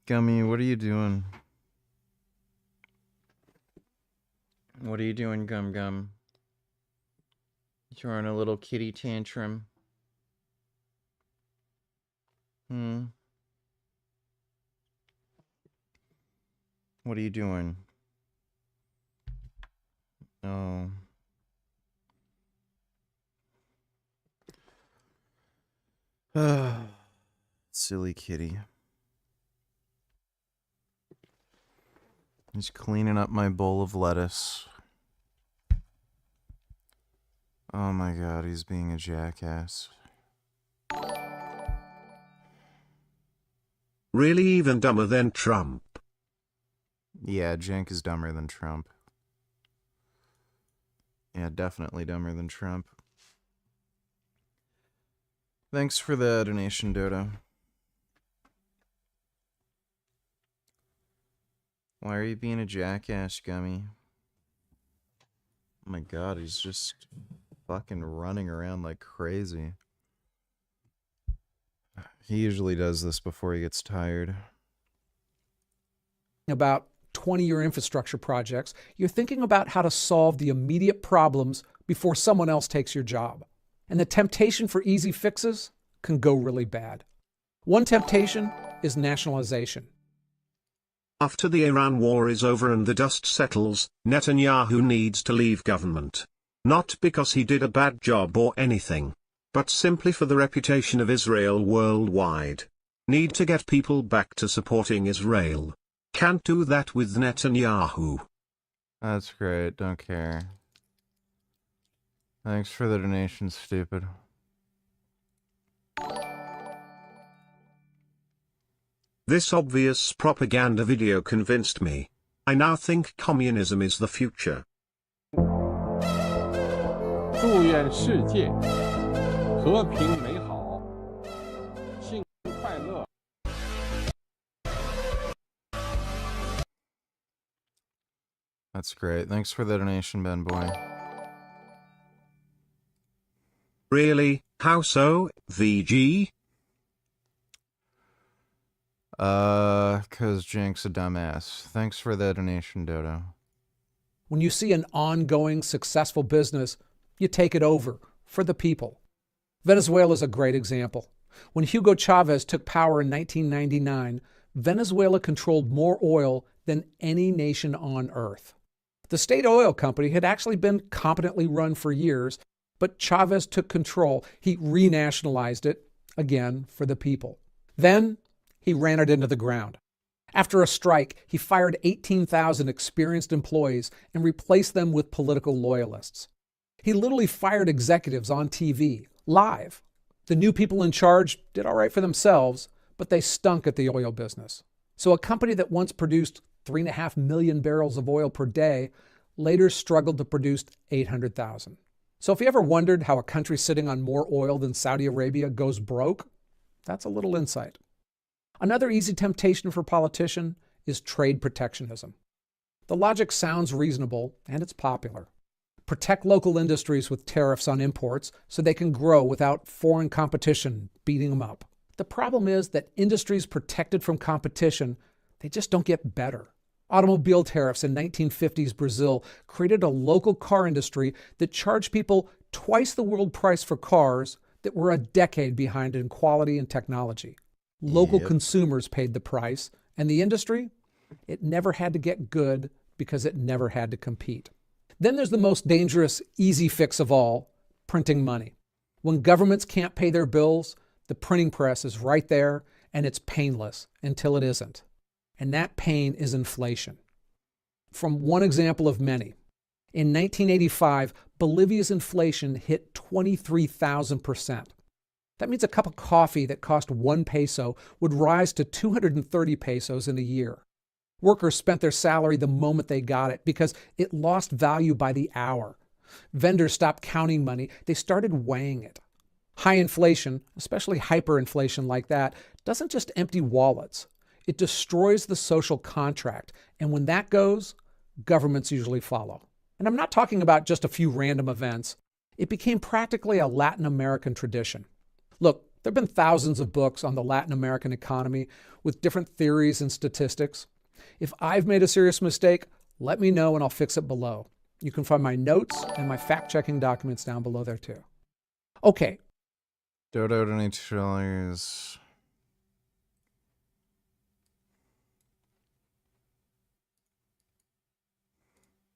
Gummy, what are you doing? What are you doing, Gum Gum? You're on a little kitty tantrum. What are you doing? Oh. Silly kitty. He's cleaning up my bowl of lettuce. Oh my god, he's being a jackass. Really even dumber than Trump. Yeah, Cenk is dumber than Trump. Yeah, definitely dumber than Trump. Thanks for the donation, Dodo. Why are you being a jackass, Gummy? Oh my god, he's just fucking running around like crazy. He usually does this before he gets tired. About 20-year infrastructure projects, you're thinking about how to solve the immediate problems before someone else takes your job. And the temptation for easy fixes can go really bad. One temptation is nationalization. After the Iran war is over and the dust settles, Netanyahu needs to leave government. Not because he did a bad job or anything, but simply for the reputation of Israel worldwide. Need to get people back to supporting Israel. Can't do that with Netanyahu. That's great, don't care. Thanks for the donation, stupid. This obvious propaganda video convinced me. I now think communism is the future. 祝愿世界和平美好，幸福快乐。 That's great. Thanks for the donation, Ben Boy. Really? How so, VG? 'Cause Cenk's a dumbass. Thanks for the donation, Dodo. When you see an ongoing, successful business, you take it over for the people. Venezuela is a great example. When Hugo Chavez took power in 1999, Venezuela controlled more oil than any nation on earth. The state oil company had actually been competently run for years, but Chavez took control. He renationalized it, again, for the people. Then he ran it into the ground. After a strike, he fired 18,000 experienced employees and replaced them with political loyalists. He literally fired executives on TV, live. The new people in charge did all right for themselves, but they stunk at the oil business. So a company that once produced 3.5 million barrels of oil per day later struggled to produce 800,000. So if you ever wondered how a country sitting on more oil than Saudi Arabia goes broke, that's a little insight. Another easy temptation for politicians is trade protectionism. The logic sounds reasonable, and it's popular. Protect local industries with tariffs on imports so they can grow without foreign competition beating them up. The problem is that industries protected from competition, they just don't get better. Automobile tariffs in 1950s Brazil created a local car industry that charged people twice the world price for cars that were a decade behind in quality and technology. Local consumers paid the price, and the industry, it never had to get good because it never had to compete. Then there's the most dangerous, easy fix of all, printing money. When governments can't pay their bills, the printing press is right there, and it's painless until it isn't. And that pain is inflation. From one example of many, in 1985, Bolivia's inflation hit 23,000%. That means a cup of coffee that cost 1 peso would rise to 230 pesos in a year. Workers spent their salary the moment they got it because it lost value by the hour. Vendors stopped counting money. They started weighing it. High inflation, especially hyperinflation like that, doesn't just empty wallets. It destroys the social contract. And when that goes, governments usually follow. And I'm not talking about just a few random events. It became practically a Latin American tradition. Look, there have been thousands of books on the Latin American economy with different theories and statistics. If I've made a serious mistake, let me know and I'll fix it below. You can find my notes and my fact-checking documents down below there too. Okay. Dodo donates $2.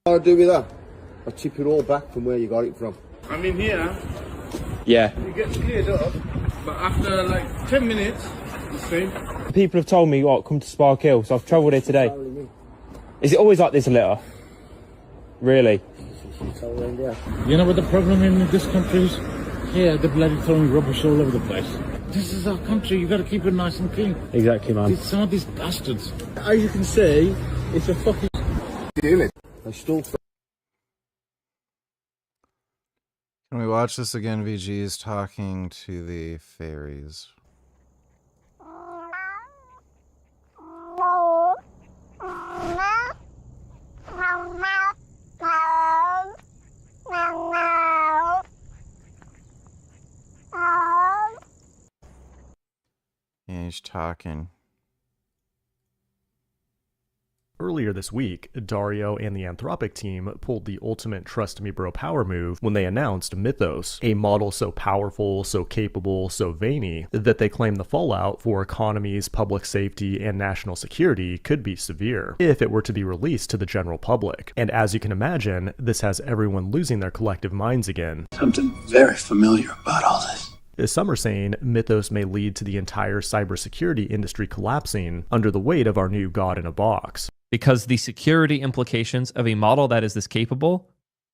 What do I do with that? I chip it all back from where you got it from. I'm in here. Yeah. It gets cleared up, but after like 10 minutes, the same. People have told me, come to Spark Hill, so I've travelled here today. Is it always like this, Litter? Really? You know what the problem in this country is? Here, they're bloody throwing rubbish all over the place. This is our country, you gotta keep it nice and clean. Exactly, man. Some of these bastards. As you can see, it's a fucking deal. They stole. Can we watch this again? VG is talking to the fairies. Yeah, he's talking. Earlier this week, Dario and the Anthropic team pulled the ultimate trust me bro power move when they announced Mythos, a model so powerful, so capable, so veiny, that they claim the fallout for economies, public safety, and national security could be severe if it were to be released to the general public. And as you can imagine, this has everyone losing their collective minds again. Something very familiar about all this. Some are saying Mythos may lead to the entire cybersecurity industry collapsing under the weight of our new god in a box. Because the security implications of a model that is this capable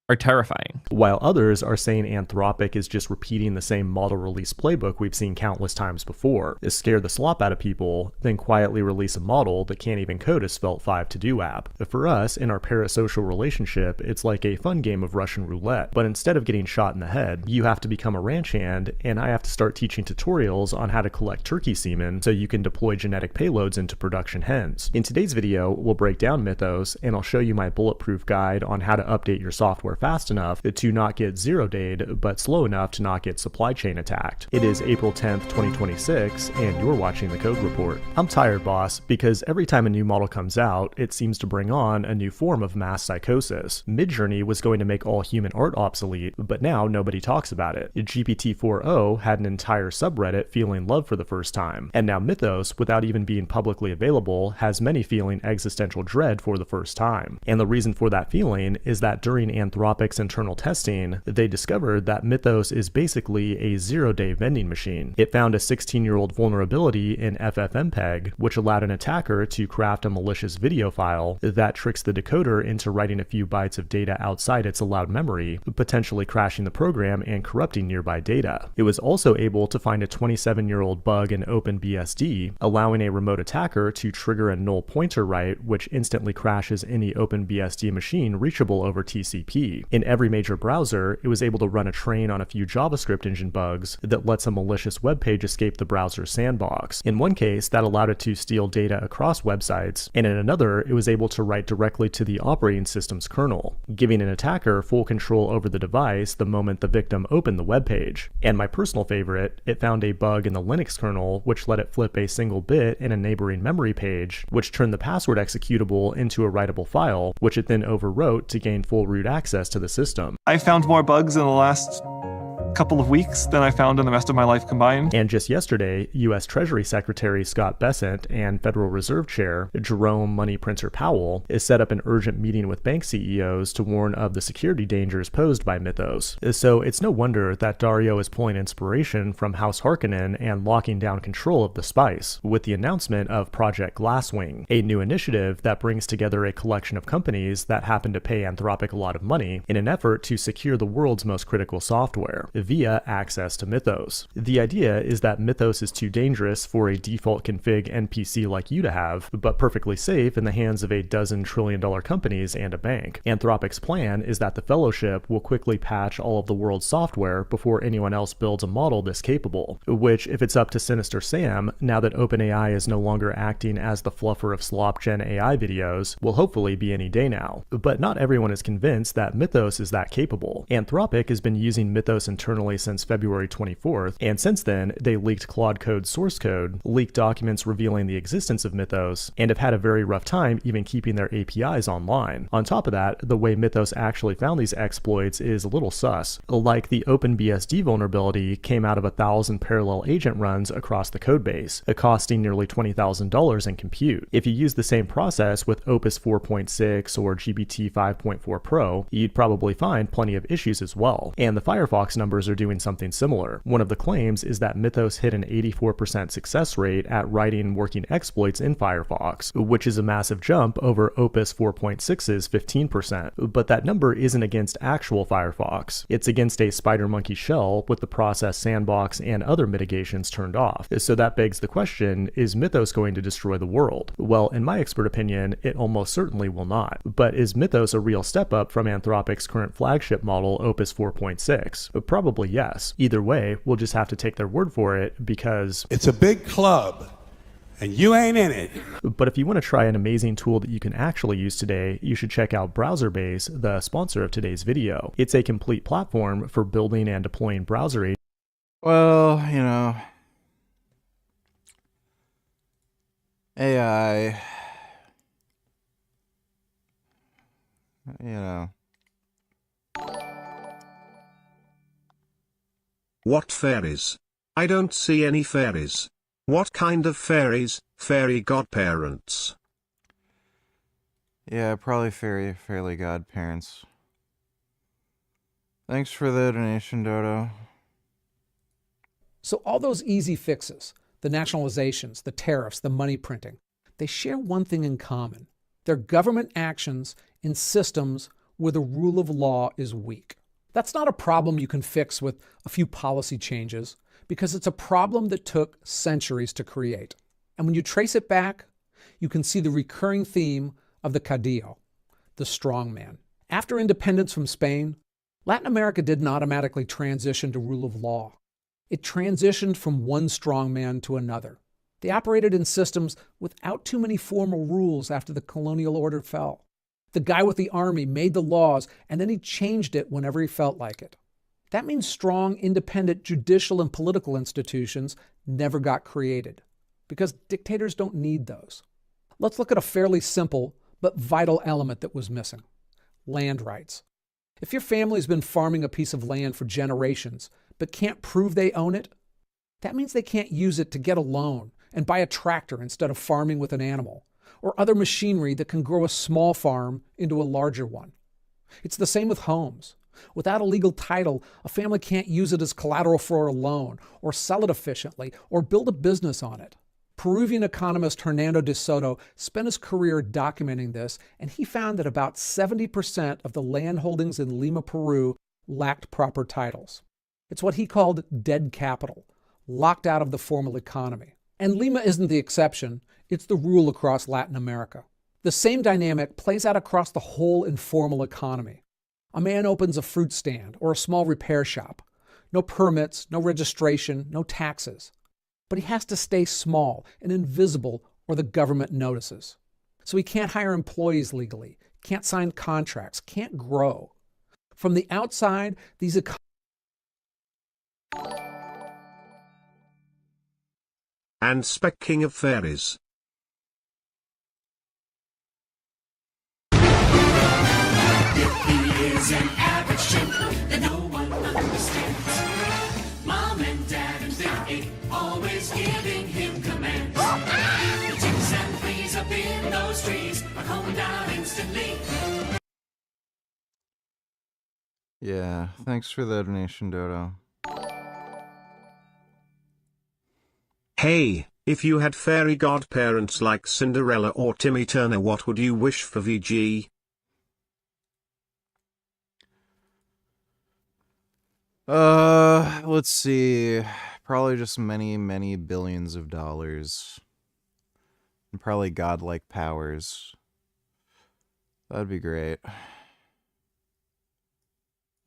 are terrifying. While others are saying Anthropic is just repeating the same model release playbook we've seen countless times before, is scare the slop out of people, then quietly release a model that can't even code a Svelte 5 to-do app. For us, in our parasocial relationship, it's like a fun game of Russian roulette, but instead of getting shot in the head, you have to become a ranch hand, and I have to start teaching tutorials on how to collect turkey semen so you can deploy genetic payloads into production hens. In today's video, we'll break down Mythos, and I'll show you my bulletproof guide on how to update your software fast enough to not get zero-dayed, but slow enough to not get supply chain attacked. It is April 10th, 2026, and you're watching The Code Report. I'm tired, boss, because every time a new model comes out, it seems to bring on a new form of mass psychosis. Midjourney was going to make all human art obsolete, but now nobody talks about it. GPT-4o had an entire subreddit feeling love for the first time, and now Mythos, without even being publicly available, has many feeling existential dread for the first time. And the reason for that feeling is that during Anthropic's internal testing, they discovered that Mythos is basically a zero-day vending machine. It found a 16-year-old vulnerability in FFmpeg, which allowed an attacker to craft a malicious video file that tricks the decoder into writing a few bytes of data outside its allowed memory, potentially crashing the program and corrupting nearby data. It was also able to find a 27-year-old bug in OpenBSD, allowing a remote attacker to trigger a null pointer write, which instantly crashes any OpenBSD machine reachable over TCP. In every major browser, it was able to run a train on a few JavaScript engine bugs that lets a malicious web page escape the browser's sandbox. In one case, that allowed it to steal data across websites, and in another, it was able to write directly to the operating system's kernel, giving an attacker full control over the device the moment the victim opened the web page. And my personal favorite, it found a bug in the Linux kernel which let it flip a single bit in a neighboring memory page, which turned the password executable into a writable file, which it then overwrote to gain full root access to the system. I found more bugs in the last couple of weeks than I found in the rest of my life combined. And just yesterday, U.S. Treasury Secretary Scott Bessent and Federal Reserve Chair Jerome Money Printer Powell is set up an urgent meeting with bank CEOs to warn of the security dangers posed by Mythos. So it's no wonder that Dario is pulling inspiration from House Harkonnen and locking down control of the spice with the announcement of Project Glasswing, a new initiative that brings together a collection of companies that happen to pay Anthropic a lot of money in an effort to secure the world's most critical software via access to Mythos. The idea is that Mythos is too dangerous for a default config NPC like you to have, but perfectly safe in the hands of a dozen trillion-dollar companies and a bank. Anthropic's plan is that the Fellowship will quickly patch all of the world's software before anyone else builds a model this capable, which, if it's up to Sinister Sam, now that OpenAI is no longer acting as the fluffer of slop gen AI videos, will hopefully be any day now. But not everyone is convinced that Mythos is that capable. Anthropic has been using Mythos internally since February 24th, and since then, they leaked Claude Code's source code, leaked documents revealing the existence of Mythos, and have had a very rough time even keeping their APIs online. On top of that, the way Mythos actually found these exploits is a little sus. Like the OpenBSD vulnerability came out of 1,000 parallel agent runs across the codebase, costing nearly $20,000 in compute. If you use the same process with Opus 4.6 or GPT 5.4 Pro, you'd probably find plenty of issues as well. And the Firefox numbers numbers are doing something similar. One of the claims is that Mythos hit an 84% success rate at writing working exploits in Firefox, which is a massive jump over Opus 4.6's 15%. But that number isn't against actual Firefox. It's against a SpiderMonkey shell with the process sandbox and other mitigations turned off. So that begs the question, is Mythos going to destroy the world? Well, in my expert opinion, it almost certainly will not. But is Mythos a real step up from Anthropic's current flagship model, Opus 4.6? Probably yes. Either way, we'll just have to take their word for it because it's a big club and you ain't in it. But if you want to try an amazing tool that you can actually use today, you should check out BrowserBase, the sponsor of today's video. It's a complete platform for building and deploying browser agents. Well, you know, AI, you know. What fairies? I don't see any fairies. What kind of fairies? Fairy godparents. Yeah, probably fairly godparents. Thanks for the donation, Dodo. So all those easy fixes, the nationalizations, the tariffs, the money printing, they share one thing in common. They're government actions in systems where the rule of law is weak. That's not a problem you can fix with a few policy changes, because it's a problem that took centuries to create. And when you trace it back, you can see the recurring theme of the caudillo, the strongman. After independence from Spain, Latin America didn't automatically transition to rule of law. It transitioned from one strongman to another. They operated in systems without too many formal rules after the colonial order fell. The guy with the army made the laws, and then he changed it whenever he felt like it. That means strong, independent judicial and political institutions never got created, because dictators don't need those. Let's look at a fairly simple but vital element that was missing: land rights. If your family's been farming a piece of land for generations, but can't prove they own it, that means they can't use it to get a loan and buy a tractor instead of farming with an animal, or other machinery that can grow a small farm into a larger one. It's the same with homes. Without a legal title, a family can't use it as collateral for a loan, or sell it efficiently, or build a business on it. Peruvian economist Hernando de Soto spent his career documenting this, and he found that about 70% of the land holdings in Lima, Peru, lacked proper titles. It's what he called dead capital, locked out of the formal economy. And Lima isn't the exception, it's the rule across Latin America. The same dynamic plays out across the whole informal economy. A man opens a fruit stand or a small repair shop. No permits, no registration, no taxes. But he has to stay small and invisible or the government notices. So he can't hire employees legally, can't sign contracts, can't grow. From the outside, these And speaking of fairies. Is an average chimp that no one understands. Mom and Dad and Big 8 always giving him commands. The chicks and fleas up in those trees are calmed down instantly. Yeah, thanks for the donation, Dodo. Hey, if you had fairy godparents like Cinderella or Timmy Turner, what would you wish for, VG? Let's see. Probably just many, many billions of dollars. And probably godlike powers. That'd be great.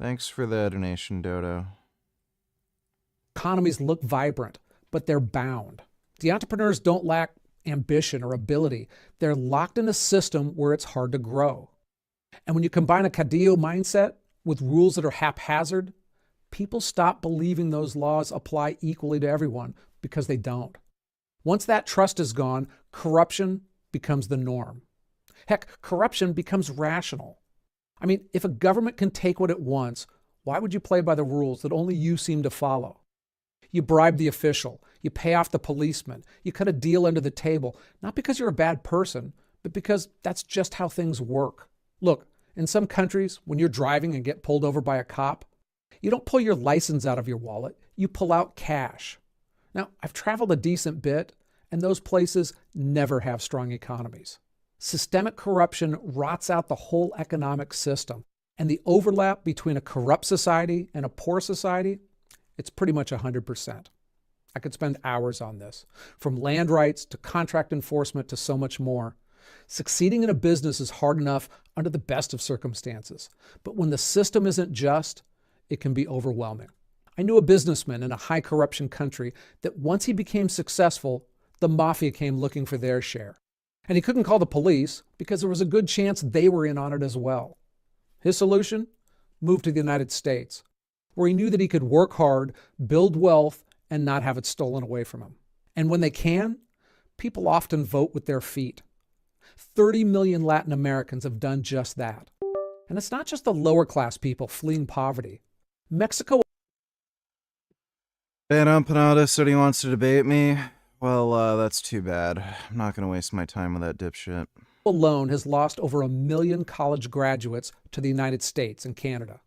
Thanks for the donation, Dodo. economies look vibrant, but they're bound. The entrepreneurs don't lack ambition or ability. They're locked in a system where it's hard to grow. And when you combine a caudillo mindset with rules that are haphazard, people stop believing those laws apply equally to everyone because they don't. Once that trust is gone, corruption becomes the norm. Heck, corruption becomes rational. I mean, if a government can take what it wants, why would you play by the rules that only you seem to follow? You bribe the official, you pay off the policeman, you cut a deal under the table, not because you're a bad person, but because that's just how things work. Look, in some countries, when you're driving and get pulled over by a cop, You don't pull your license out of your wallet, you pull out cash. Now, I've traveled a decent bit, and those places never have strong economies. Systemic corruption rots out the whole economic system, and the overlap between a corrupt society and a poor society, it's pretty much 100%. I could spend hours on this, from land rights to contract enforcement to so much more. Succeeding in a business is hard enough under the best of circumstances, but when the system isn't just, it can be overwhelming. I knew a businessman in a high corruption country that once he became successful, the mafia came looking for their share. And he couldn't call the police because there was a good chance they were in on it as well. His solution? Move to the United States, where he knew that he could work hard, build wealth, and not have it stolen away from him. And when they can, people often vote with their feet. 30 million Latin Americans have done just that. And it's not just the lower class people fleeing poverty. Mexico Panada said he wants to debate me. Well, that's too bad. I'm not going to waste my time with that dipshit. Alone has lost over 1 million college graduates to the United States and Canada.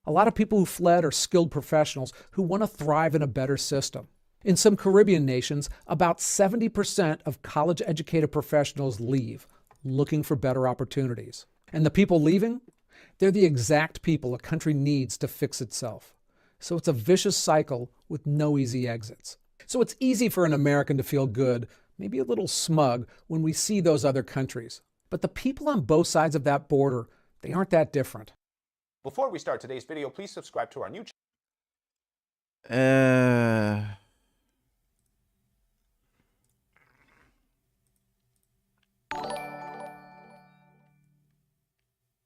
A lot of people who fled are skilled professionals who want to thrive in a better system. In some Caribbean nations, about 70% of college-educated professionals leave, looking for better opportunities. And the people leaving? They're the exact people a country needs to fix itself. So it's a vicious cycle with no easy exits. So it's easy for an American to feel good, maybe a little smug, when we see those other countries. But the people on both sides of that border, they aren't that different. Before we start today's video, please subscribe to our new channel.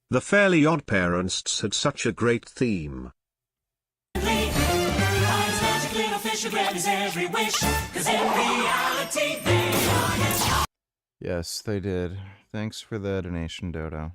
The Fairly Odd Parents had such a great theme. Yes, they did. Thanks for the donation, Dodo.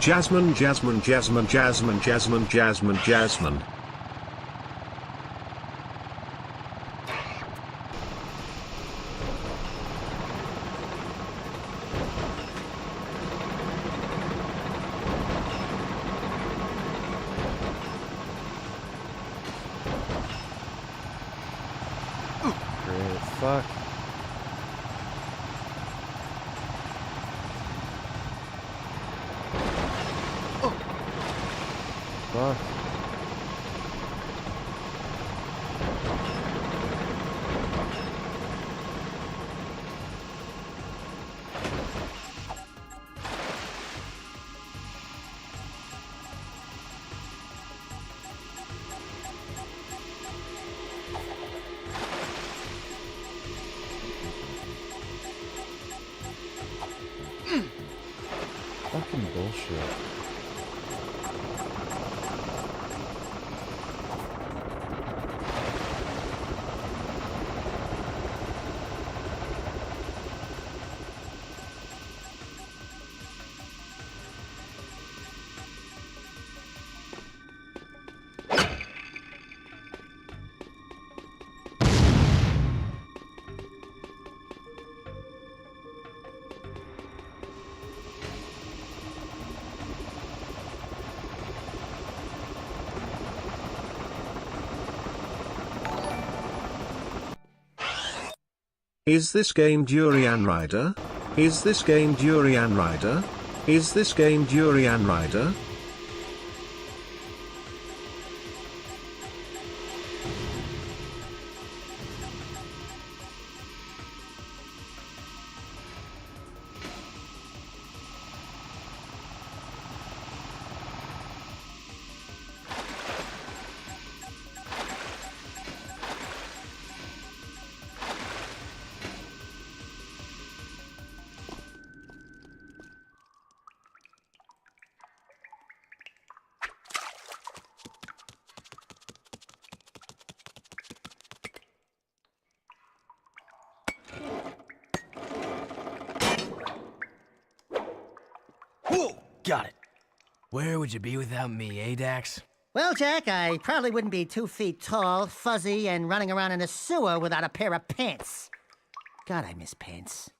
Jasmine, Jasmine, Jasmine, Jasmine, Jasmine, Jasmine, Jasmine. Great, fuck. fuck? Fucking bullshit. Is this game Durian Rider? Is this game Durian Rider? Is this game Durian Rider? Got it. Where would you be without me, eh, Dax? Well, Jack, I probably wouldn't be 2 feet tall, fuzzy, and running around in a sewer without a pair of pants. God, I miss pants.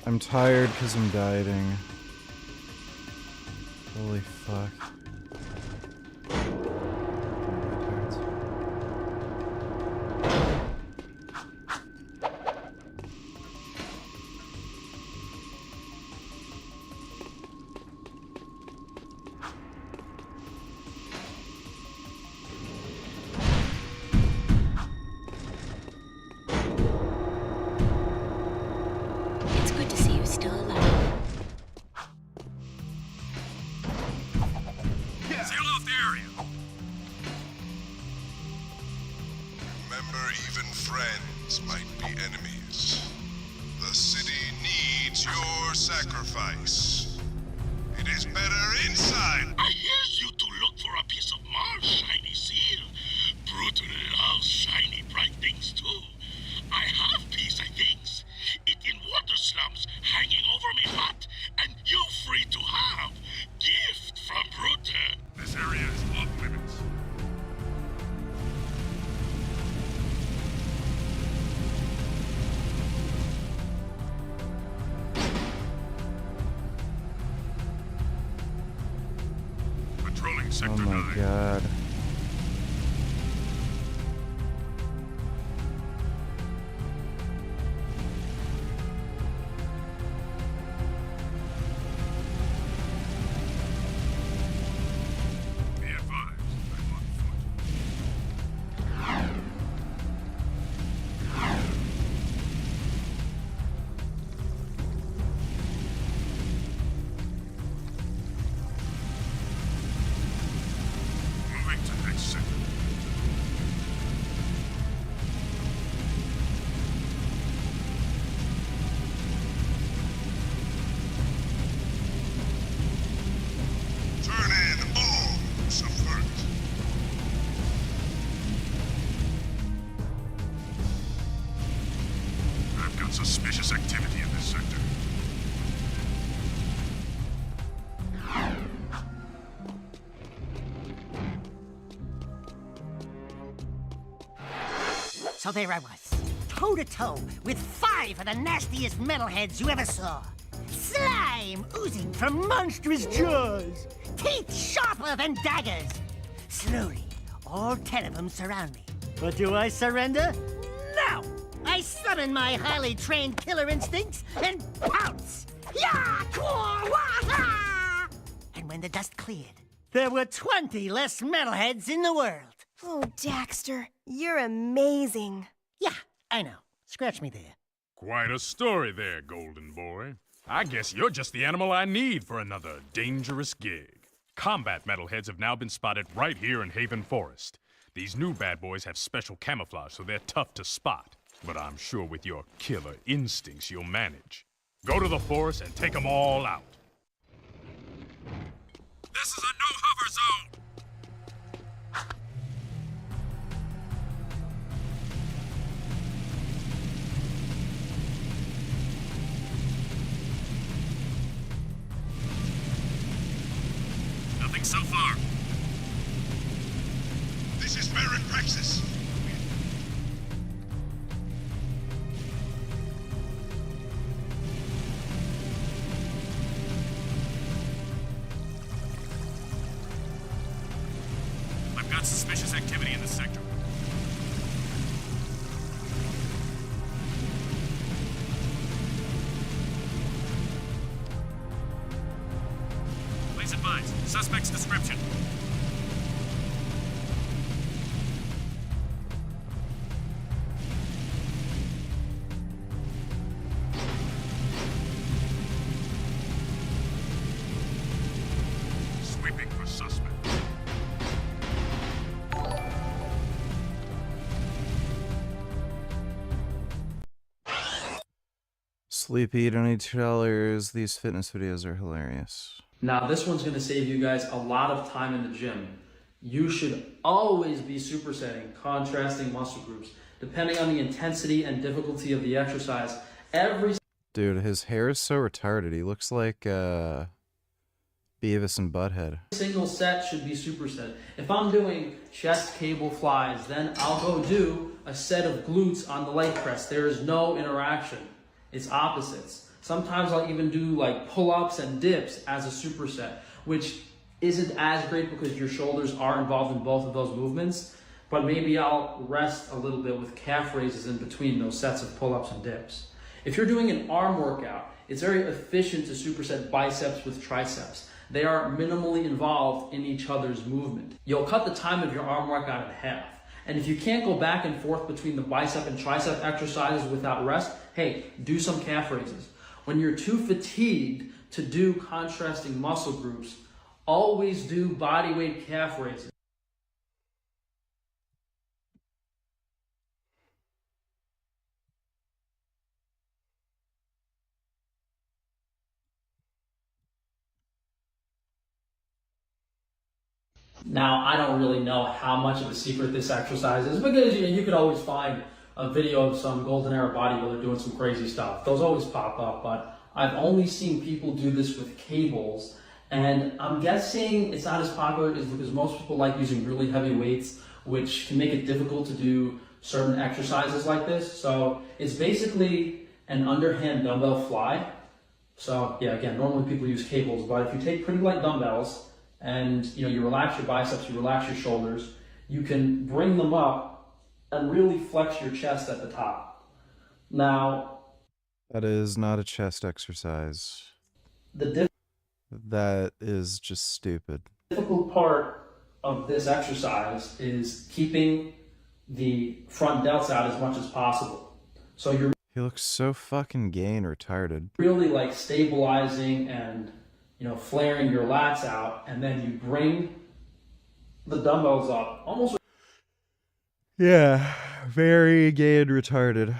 I'm tired because I'm dieting. Holy fuck. It's good to see you still alive. Seal off the area. Remember, even friends might be enemies. The city needs your sacrifice. It is better inside. I hears you to look for a piece of Mars shiny seal. Brutal loves shiny bright things too. I have piece of things. It in water slums hanging over me hot, and you free to have. Gift from Bruta. This area is off limits. Patrolling sector Oh my 9. god. Be advised, I'm on foot. Moving to next sector. Turn in all subvert. I've got suspicious activity in this sector. So there I was, toe-to-toe with 5 of the nastiest metalheads you ever saw. Slide! slime oozing from monstrous jaws, teeth sharper than daggers. Slowly, all 10 of them surround me. But do I surrender? No! I summon my highly trained killer instincts and pounce! Ya! Kwa! Wah! And when the dust cleared, there were 20 less metalheads in the world. Oh, Daxter, you're amazing. Yeah, I know. Scratch me there. Quite a story there, Golden Boy. I guess you're just the animal I need for another dangerous gig. Combat metalheads have now been spotted right here in Haven Forest. These new bad boys have special camouflage, so they're tough to spot. But I'm sure with your killer instincts, you'll manage. Go to the forest and take them all out. This is a no-hover zone! Nothing so far. This is Baron Praxis. I've got suspicious activity in this sector. Please advise. Suspect's description. Sweeping for suspect. Sleepy, you don't need $2. These fitness videos are hilarious. Now, this one's going to save you guys a lot of time in the gym. You should always be supersetting contrasting muscle groups. Depending on the intensity and difficulty of the exercise, every Dude, his hair is so retarded. He looks like Beavis and Butthead. single set should be superset. If I'm doing chest cable flies, then I'll go do a set of glutes on the leg press. There is no interaction. It's opposites. Sometimes I'll even do like pull-ups and dips as a superset, which isn't as great because your shoulders are involved in both of those movements, but maybe I'll rest a little bit with calf raises in between those sets of pull-ups and dips. If you're doing an arm workout, it's very efficient to superset biceps with triceps. They are minimally involved in each other's movement. You'll cut the time of your arm workout in half. And if you can't go back and forth between the bicep and tricep exercises without rest, hey, do some calf raises. When you're too fatigued to do contrasting muscle groups, always do bodyweight calf raises. Now, I don't really know how much of a secret this exercise is because you could always find a video of some golden era bodybuilder doing some crazy stuff. Those always pop up, but I've only seen people do this with cables, and I'm guessing it's not as popular because most people like using really heavy weights, which can make it difficult to do certain exercises like this. So it's basically an underhand dumbbell fly. So yeah, again, normally people use cables, but if you take pretty light dumbbells and you relax your biceps, you relax your shoulders, you can bring them up and really flex your chest at the top. Now, that is not a chest exercise. That is just stupid. The difficult part of this exercise is keeping the front delts out as much as possible. So you're He looks so fucking gay and retarded. really like stabilizing and flaring your lats out, and then you bring the dumbbells up almost. Yeah, very gay and retarded.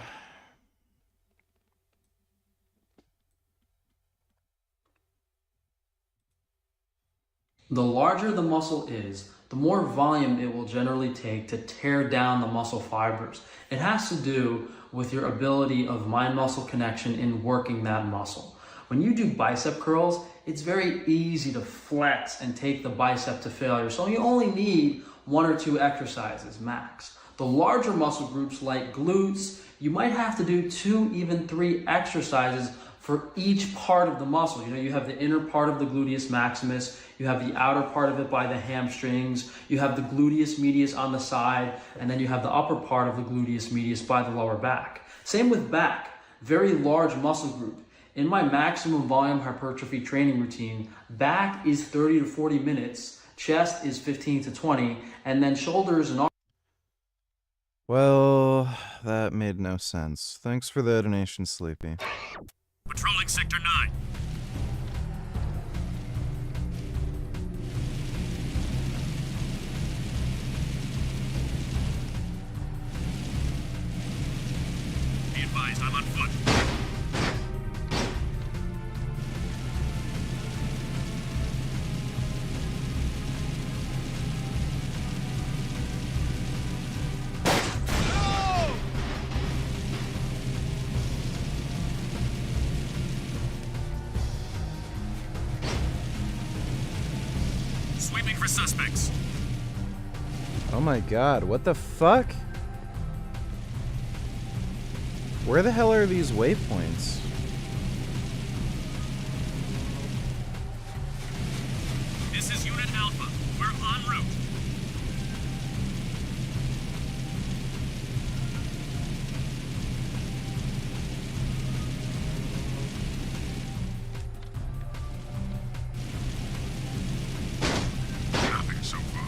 The larger the muscle is, the more volume it will generally take to tear down the muscle fibers. It has to do with your ability of mind-muscle connection in working that muscle. When you do bicep curls, it's very easy to flex and take the bicep to failure. So you only need 1 or 2 exercises max. The larger muscle groups like glutes, you might have to do 2, even 3 exercises for each part of the muscle. You know, you have the inner part of the gluteus maximus, you have the outer part of it by the hamstrings, you have the gluteus medius on the side, and then you have the upper part of the gluteus medius by the lower back. Same with back, very large muscle group. In my maximum volume hypertrophy training routine, back is 30 to 40 minutes, chest is 15 to 20, and then shoulders and arms. Well, that made no sense. Thanks for the donation, Sleepy. Patrolling Sector 9. Be advised, I'm on foot. Sweeping for suspects. Oh my god, what the fuck? Where the hell are these waypoints? This is Unit Alpha. We're en route. Nothing so far.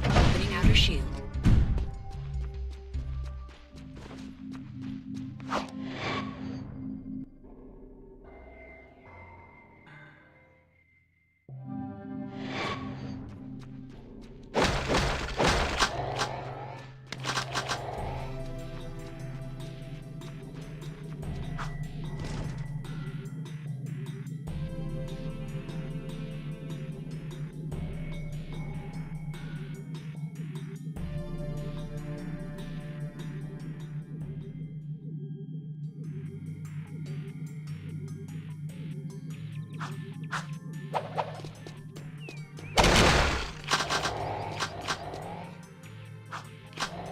Opening outer shield.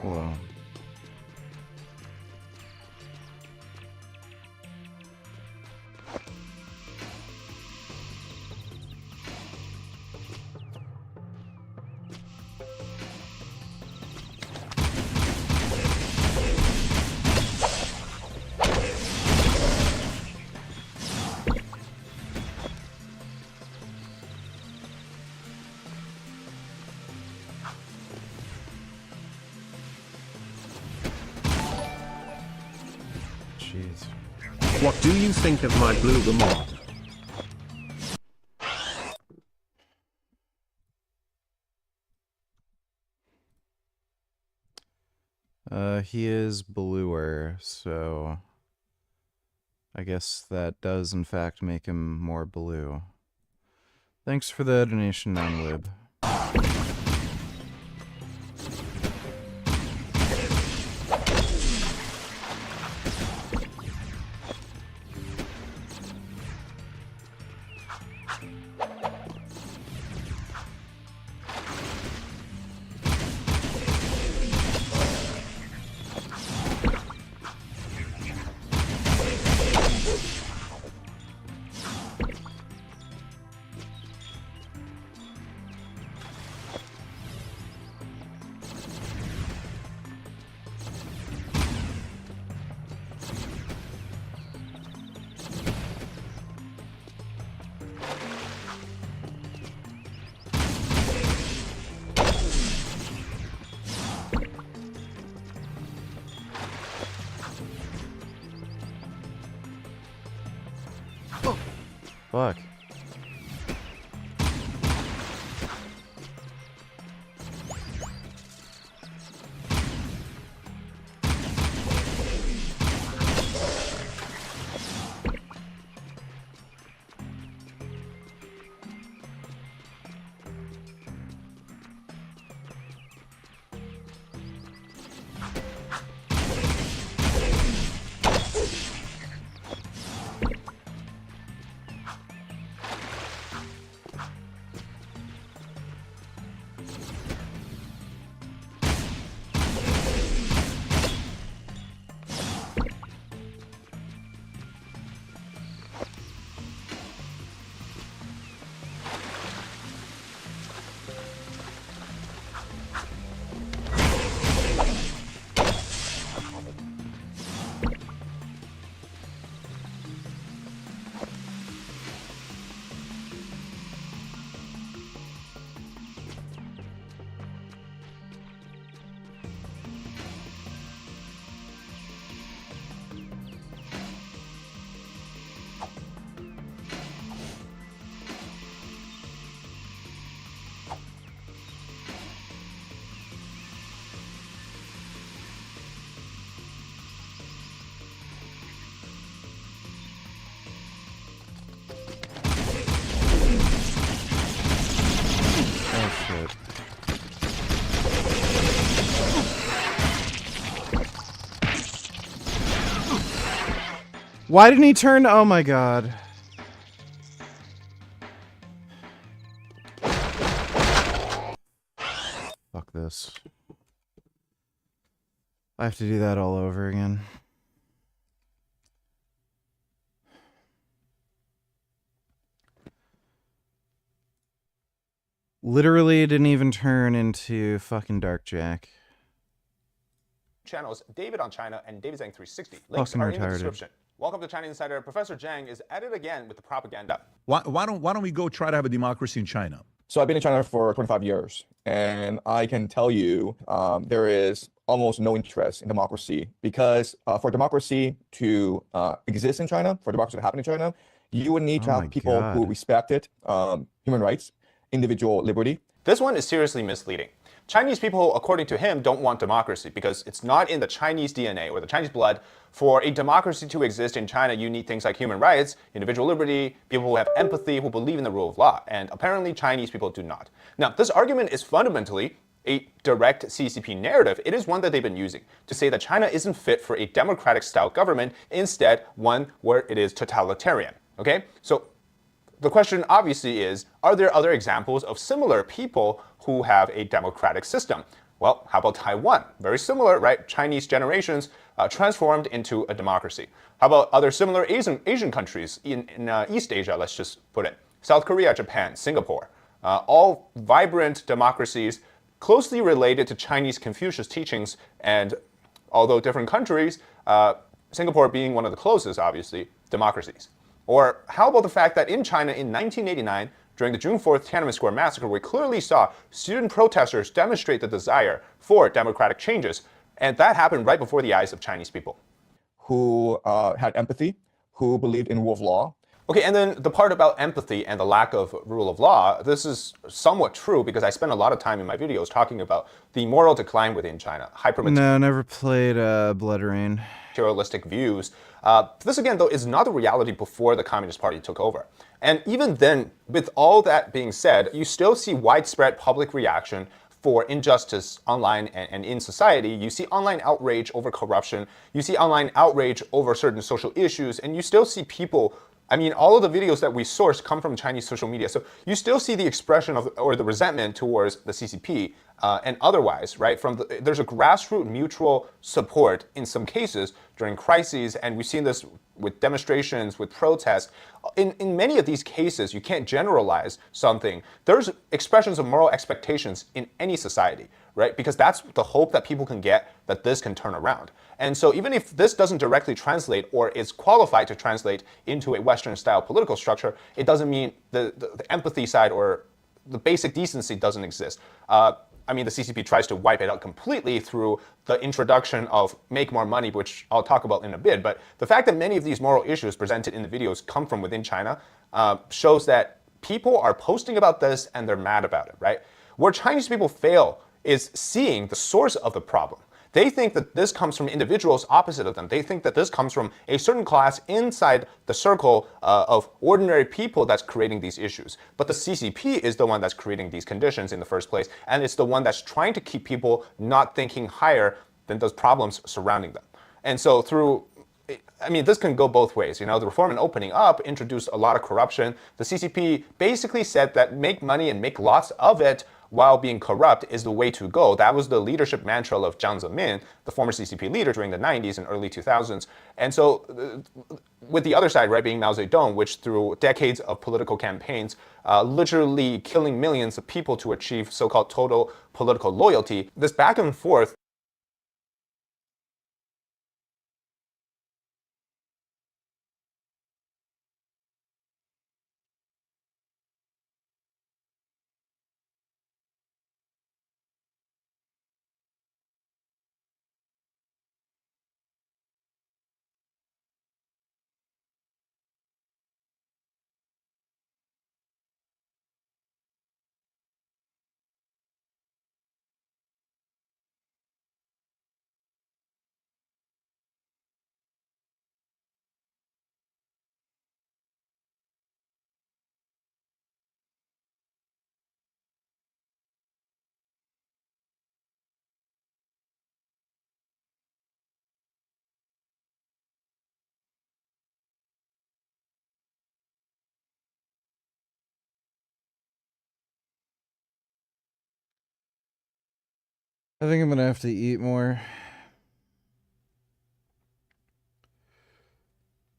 Whoa. Jeez. What do you think of my Bloober mod? He is bluer, so I guess that does in fact make him more blue. Thanks for the donation, non-lib. Fuck. Why didn't he turn? Oh my god. Fuck this. I have to do that all over again. Literally didn't even turn into fucking Dark Jack. Channels David on China and David Zhang 360. Links Fucking are in the retarded. description. Welcome to China Insider. Professor Zhang is at it again with the propaganda. Why don't we go try to have a democracy in China? So I've been in China for 25 years, and I can tell you there is almost no interest in democracy because for democracy to exist in China, for democracy to happen in China, you would need to have people who respected human rights, individual liberty. This one is seriously misleading. Chinese people, according to him, don't want democracy because it's not in the Chinese DNA or the Chinese blood. For a democracy to exist in China, you need things like human rights, individual liberty, people who have empathy, who believe in the rule of law. And apparently Chinese people do not. Now, this argument is fundamentally a direct CCP narrative. It is one that they've been using to say that China isn't fit for a democratic style government, instead one where it is totalitarian. Okay? So the question obviously is, are there other examples of similar people who have a democratic system? Well, how about Taiwan? Very similar, right? Chinese generations transformed into a democracy. How about other similar Asian countries in East Asia, let's just put it. South Korea, Japan, Singapore. All vibrant democracies closely related to Chinese Confucius teachings, and although different countries, Singapore being one of the closest, obviously, democracies. Or how about the fact that in China in 1989, during the June 4th Tiananmen Square massacre, we clearly saw student protesters demonstrate the desire for democratic changes, and that happened right before the eyes of Chinese people. Who had empathy, who believed in rule of law. Okay, and then the part about empathy and the lack of rule of law, this is somewhat true because I spend a lot of time in my videos talking about the moral decline within China, No, never played Blood Rain. Materialistic views. This again, though, is not the reality before the Communist Party took over. And even then, with all that being said, you still see widespread public reaction for injustice online and in society. You see online outrage over corruption. You see online outrage over certain social issues. And you still see people, I mean, all of the videos that we source come from Chinese social media. So you still see the expression of, or the resentment towards the CCP and otherwise, right? There's a grassroots mutual support in some cases during crises, and we've seen this with demonstrations, with protests. In many of these cases, you can't generalize something. There's expressions of moral expectations in any society, right? Because that's the hope that people can get that this can turn around. And so even if this doesn't directly translate or is qualified to translate into a Western-style political structure, it doesn't mean the empathy side or the basic decency doesn't exist. I mean, the CCP tries to wipe it out completely through the introduction of make more money, which I'll talk about in a bit. But the fact that many of these moral issues presented in the videos come from within China shows that people are posting about this and they're mad about it, right? Where Chinese people fail is seeing the source of the problem. They think that this comes from individuals opposite of them. They think that this comes from a certain class inside the circle of ordinary people that's creating these issues. But the CCP is the one that's creating these conditions in the first place, and it's the one that's trying to keep people not thinking higher than those problems surrounding them. And so I mean, this can go both ways. You know, the reform and opening up introduced a lot of corruption. The CCP basically said that make money and make lots of it while being corrupt is the way to go. That was the leadership mantra of Jiang Zemin, the former CCP leader during the 90s and early 2000s. And so with the other side, right, being Mao Zedong, which through decades of political campaigns, literally killing millions of people to achieve so-called total political loyalty, this back and forth I think I'm gonna have to eat more.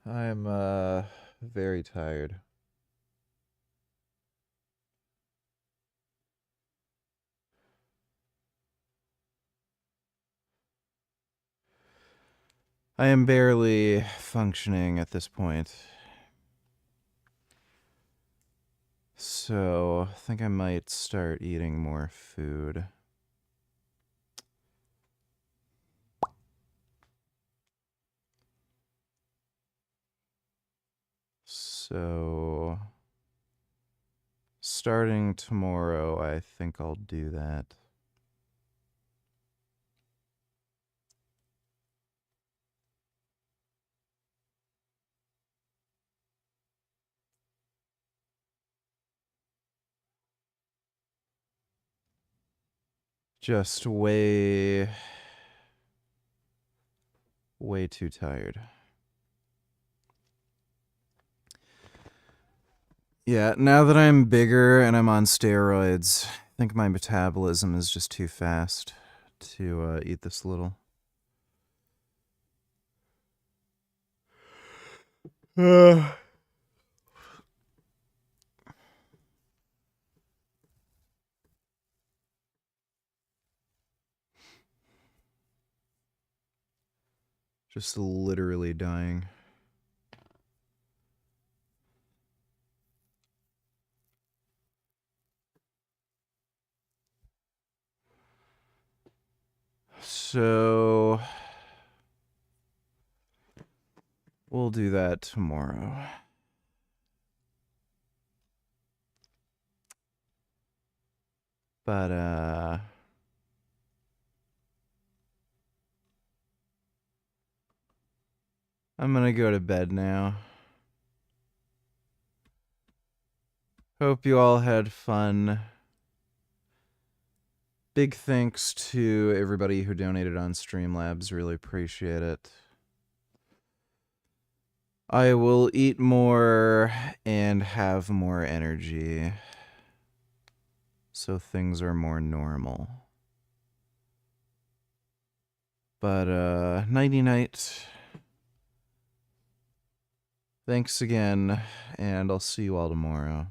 I'm very tired. I am barely functioning at this point. So, I think I might start eating more food. So, starting tomorrow, I think I'll do that. Just way too tired. Yeah, now that I'm bigger and I'm on steroids, I think my metabolism is just too fast to eat this little. Just literally dying. So we'll do that tomorrow. But I'm gonna go to bed now. Hope you all had fun. Big thanks to everybody who donated on Streamlabs. Really appreciate it. I will eat more and have more energy, so things are more normal. But nighty night. Thanks again, and I'll see you all tomorrow.